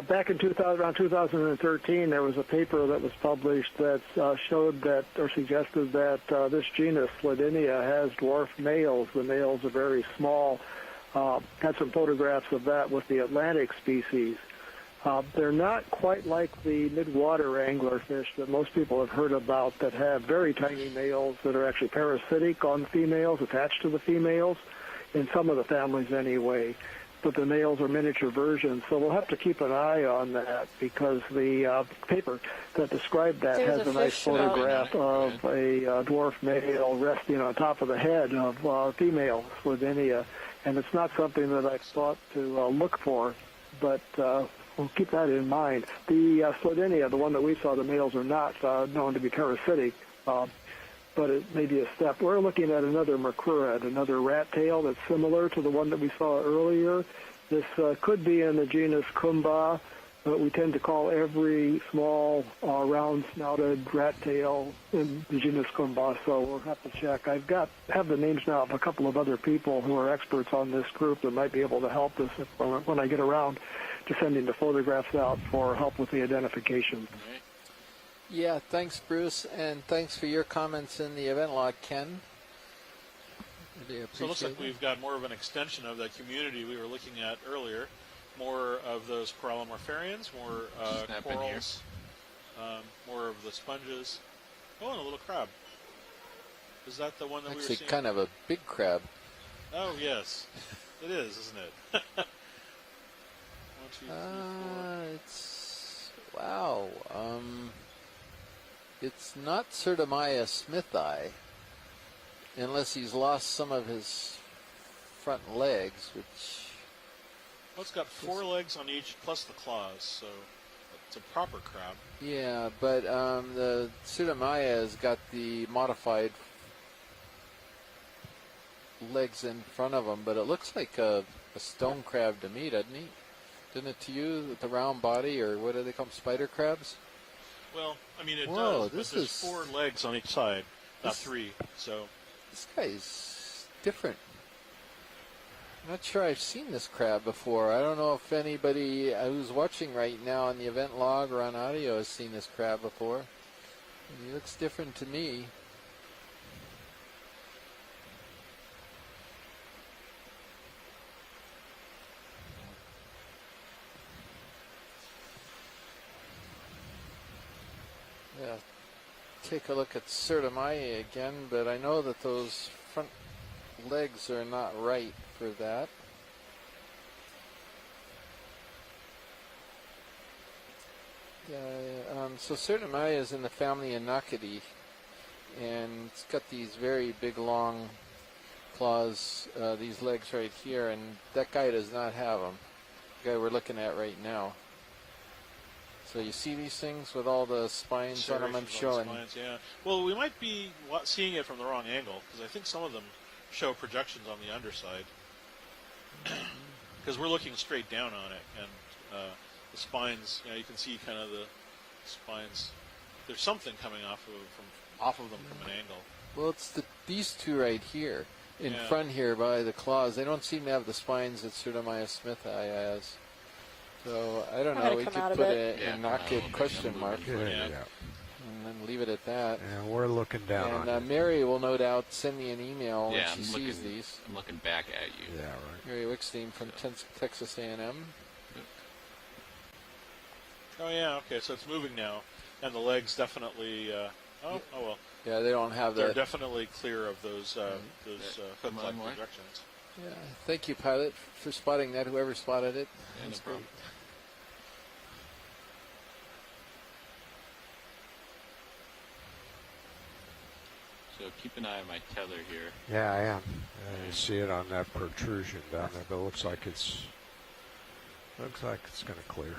Speaker 7: Back in around 2013, there was a paper that was published that showed that or suggested that this genus Slodinia has dwarf males. The males are very small. Had some photographs of that with the Atlantic species. They're not quite like the midwater anglerfish that most people have heard about that have very tiny males that are actually parasitic on females, attached to the females, in some of the families anyway. But the males are miniature versions, so we'll have to keep an eye on that because the paper that described that
Speaker 1: There's
Speaker 7: has
Speaker 1: a
Speaker 7: a nice
Speaker 1: fish
Speaker 7: photograph of a dwarf male resting on top of the head of female Slodinia, and it's not something that I've thought to look for, but we'll keep that in mind. The Slodinia, the one that we saw, the males are not known to be parasitic, but it may be a step. We're looking at another macrurid, another rat tail that's similar to the one that we saw earlier. This could be in the genus Kumba. but we tend to call every small round-snouted rat tail indigenous comba, so we'll have to check. Have the names now of a couple of other people who are experts on this group that might be able to help us when I get around to sending the photographs out for help with the identification.
Speaker 1: Yeah, thanks, Bruce, and thanks for your comments in the event log, Ken. Really
Speaker 2: So it looks like
Speaker 1: appreciate it.
Speaker 2: we've got more of an extension of that community we were looking at earlier. More of those corallomorpharians, more
Speaker 3: Snap in here.
Speaker 2: corals, more of the sponges. Oh, and a little crab. Is that the one that we were
Speaker 1: Actually,
Speaker 2: seeing?
Speaker 1: kind of a big crab.
Speaker 2: Oh, yes. It is, isn't it? 1, 2, 3, 4.
Speaker 1: It's wow. It's not Certamia smithi, unless he's lost some of his front legs, which.
Speaker 2: Well, it's got 4 legs on each, plus the claws, so it's a proper crab.
Speaker 1: Yeah, but the Certamia has got the modified legs in front of him, but it looks like a stone crab to me, doesn't he? Didn't it to you, with the round body, or what do they call them, spider crabs?
Speaker 2: Well, I mean, it
Speaker 1: Whoa,
Speaker 2: does, but
Speaker 1: this
Speaker 2: there's
Speaker 1: is-
Speaker 2: 4 legs on each side, not
Speaker 1: This-
Speaker 2: 3, so...
Speaker 1: This guy's different. I'm not sure I've seen this crab before. I don't know if anybody who's watching right now on the event log or on audio has seen this crab before. He looks different to me. Yeah, take a look at Certamia again, but I know that those front legs are not right for that. Yeah, so Certamia is in the family Anacidae, and it's got these very big long claws, these legs right here, and that guy does not have them. The guy we're looking at right now. So you see these things with all the spines on them I'm
Speaker 2: Serrations on the
Speaker 1: showing.
Speaker 2: spines, yeah. Well, we might be seeing it from the wrong angle, because I think some of them show projections on the underside. Because we're looking straight down on it, and the spines, you can see kind of the spines. There's something coming off of them from an angle.
Speaker 1: Well, it's these two right here, in
Speaker 2: Yeah.
Speaker 1: front here by the claws. They don't seem to have the spines that Certamia smithi has. So I don't
Speaker 8: I'm
Speaker 1: know.
Speaker 8: gonna
Speaker 1: We
Speaker 8: come
Speaker 1: could
Speaker 8: out of
Speaker 1: put
Speaker 8: it.
Speaker 1: a
Speaker 3: Yeah,
Speaker 1: knock
Speaker 3: come out a
Speaker 1: it
Speaker 3: little bit,
Speaker 1: question
Speaker 3: I'm
Speaker 1: mark,
Speaker 3: moving
Speaker 4: Yeah,
Speaker 2: Yeah.
Speaker 4: yeah.
Speaker 1: and then leave it at that.
Speaker 4: And we're looking down
Speaker 1: And
Speaker 4: on you.
Speaker 1: Mary will no doubt send me an email when
Speaker 3: Yeah,
Speaker 1: she
Speaker 3: I'm
Speaker 1: sees
Speaker 3: looking.
Speaker 1: these.
Speaker 3: I'm looking back at you.
Speaker 4: Yeah, right.
Speaker 1: Mary Wickstein from Texas A&M.
Speaker 2: Oh yeah, okay, so it's moving now, and the legs definitely. Oh well,
Speaker 1: Yeah, they don't have
Speaker 2: they're
Speaker 1: the.
Speaker 2: definitely clear of those
Speaker 3: Come
Speaker 2: hook-like
Speaker 3: on, Mark.
Speaker 2: projections.
Speaker 1: Yeah, thank you, pilot, for spotting that. Whoever spotted it.
Speaker 3: Yeah, no
Speaker 1: That's great.
Speaker 3: problem. So keep an eye on my tether here.
Speaker 4: Yeah, I am. You see it on that protrusion down there, but it looks like it's going to clear.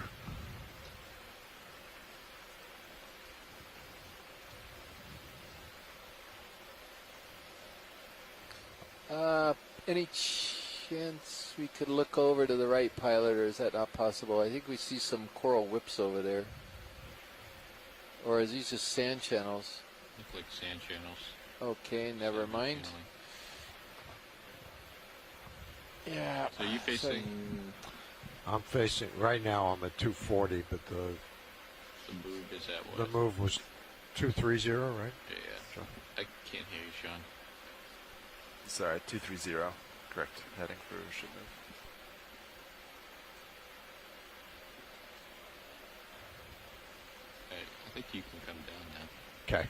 Speaker 1: Any chance we could look over to the right, pilot, or is that not possible? I think we see some coral whips over there. Or is these just sand channels?
Speaker 3: Look like sand channels.
Speaker 1: Okay, never
Speaker 3: Sand
Speaker 1: mind.
Speaker 3: channeling.
Speaker 1: Yeah.
Speaker 3: So you facing
Speaker 4: I'm facing, right now I'm at 240, but
Speaker 3: the move is at what?
Speaker 4: the move was 230, right?
Speaker 3: Yeah,
Speaker 4: Sure.
Speaker 3: I can't hear you, Sean.
Speaker 5: Sorry, 230. Correct. Heading for ship move.
Speaker 3: I think you can come down now.
Speaker 4: Okay.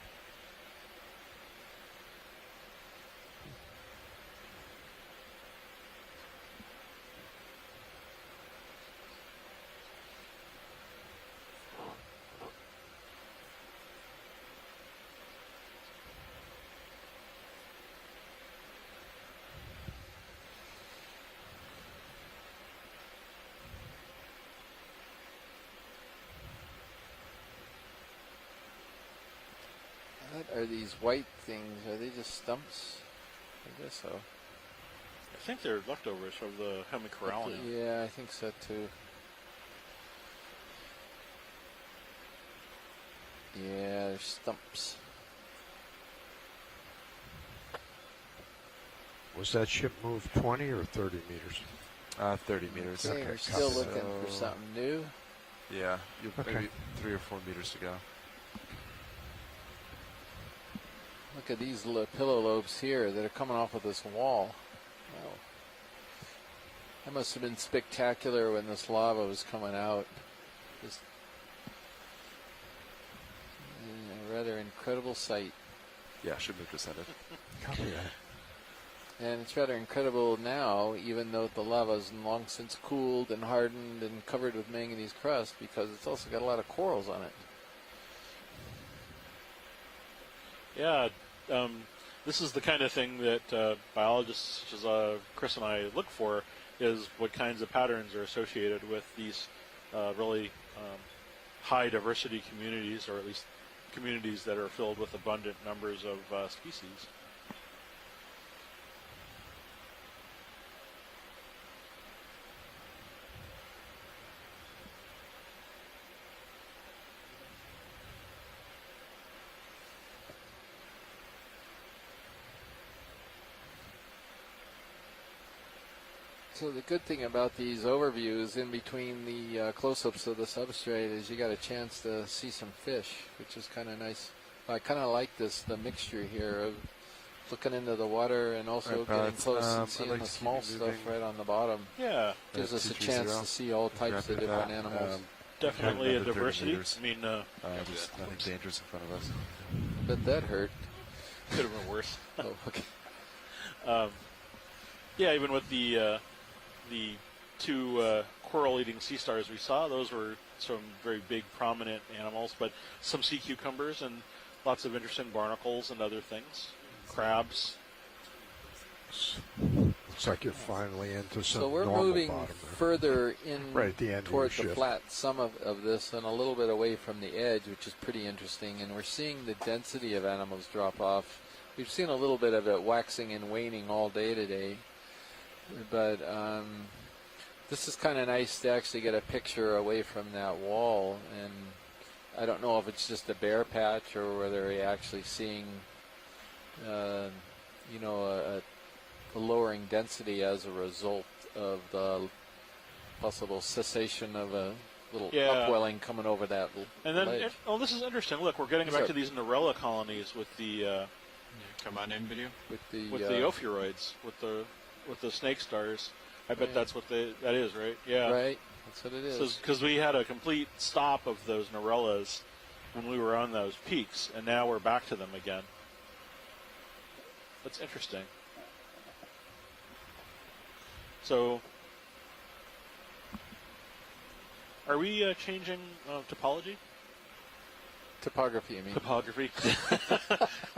Speaker 1: What are these white things? Are they just stumps? I guess so.
Speaker 2: I think they're leftovers of the hemicorallium.
Speaker 1: Yeah, I think so too. Yeah, there's stumps.
Speaker 4: Was that ship moved 20 or 30 meters?
Speaker 5: 30 meters.
Speaker 1: Okay, we're still looking for something new.
Speaker 5: Yeah,
Speaker 4: Okay.
Speaker 5: maybe 3 or 4 meters to go.
Speaker 1: Look at these pillow lobes here that are coming off of this wall. Wow. That must have been spectacular when this lava was coming out. Just a rather incredible sight.
Speaker 5: Yeah, should move descended.
Speaker 4: Copy that.
Speaker 1: And it's rather incredible now, even though the lava's long since cooled and hardened and covered with manganese crust, because it's also got a lot of corals on it.
Speaker 2: Yeah, this is the kind of thing that biologists such as Chris and I look for, is what kinds of patterns are associated with these really high diversity communities, or at least communities that are filled with abundant numbers of species.
Speaker 1: So the good thing about these overviews in between the close-ups of the substrate is you got a chance to see some fish, which is kind of nice. I kind of like the mixture here of looking into the water and also getting close and seeing the small stuff right on the bottom.
Speaker 2: Yeah.
Speaker 1: Gives us a chance to see all types of different animals.
Speaker 2: Definitely a diversity. I mean,
Speaker 5: There's nothing dangerous in front of us.
Speaker 1: But that hurt.
Speaker 2: could have been worse.
Speaker 1: Oh, okay.
Speaker 2: Yeah, even with the two coral-eating sea stars we saw, those were some very big, prominent animals, but some sea cucumbers and lots of interesting barnacles and other things. Crabs.
Speaker 4: Looks like you're finally into some
Speaker 1: So we're
Speaker 4: normal
Speaker 1: moving
Speaker 4: bottom there.
Speaker 1: further in
Speaker 4: Right at the end of
Speaker 1: toward
Speaker 4: the
Speaker 1: the
Speaker 4: shift.
Speaker 1: flat sum of this and a little bit away from the edge, which is pretty interesting. And we're seeing the density of animals drop off. We've seen a little bit of it waxing and waning all day today. But this is kind of nice to actually get a picture away from that wall. And I don't know if it's just a bare patch or whether you're actually seeing, a lowering density as a result of the possible cessation of a little upwelling coming over that
Speaker 2: And then,
Speaker 1: ledge.
Speaker 2: this is interesting. Look, we're getting back to these Norella colonies with the
Speaker 3: Come on in, video.
Speaker 1: with the
Speaker 2: ophiuroids, with the snake stars. I bet that's what that is, right? Yeah.
Speaker 1: right. That's what it is.
Speaker 2: Because we had a complete stop of those Norellas when we were on those peaks, and now we're back to them again. That's interesting. So, are we changing topology?
Speaker 1: Topography, I mean.
Speaker 2: Topography.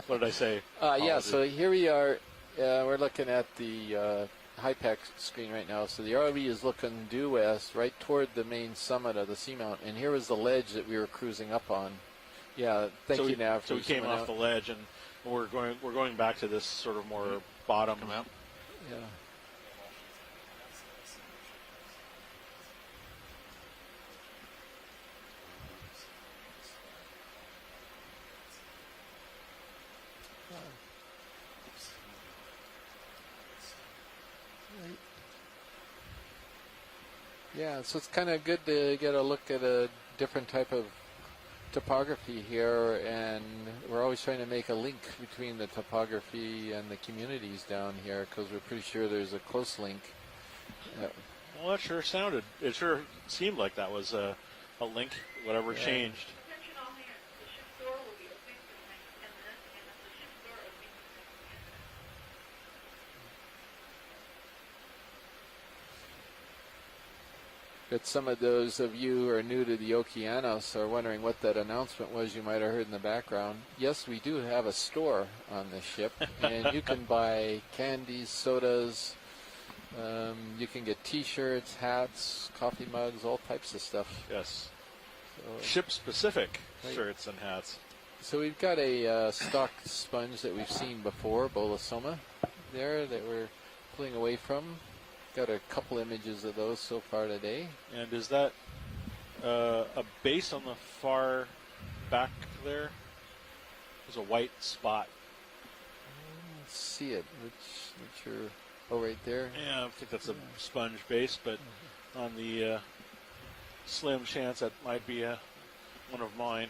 Speaker 2: What did I say?
Speaker 1: Yeah, so here we are. We're looking at the HIPAC screen right now. So the ROV is looking due west, right toward the main summit of the Seamount. And here was the ledge that we were cruising up on. Yeah, thank you, Nav.
Speaker 2: So we came off the ledge, and we're going back to this sort of more bottom.
Speaker 3: Come out.
Speaker 1: Yeah. Yeah, so it's kind of good to get a look at a different type of topography here, and we're always trying to make a link between the topography and the communities down here because we're pretty sure there's a close link.
Speaker 2: Well, that sure sounded. It sure seemed like that was a link. Whatever changed.
Speaker 8: Attention all hands. The ship's door will be opening for the next 10 minutes, and the ship's door opening for the next 10 minutes.
Speaker 1: But some of those of you who are new to the Okeanos are wondering what that announcement was you might have heard in the background. Yes, we do have a store on the ship, and you can buy candies, sodas, you can get T-shirts, hats, coffee mugs, all types of stuff.
Speaker 2: Yes.
Speaker 1: So,
Speaker 2: Ship-specific
Speaker 1: Right.
Speaker 2: shirts and hats.
Speaker 1: so we've got a stock sponge that we've seen before, Bolosoma, there that we're pulling away from. Got a couple images of those so far today.
Speaker 2: And is that a base on the far back there. There's a white spot.
Speaker 1: Let's see it. Which you're, oh, right there.
Speaker 2: Yeah, I think that's a sponge base, but on the slim chance that might be one of mine.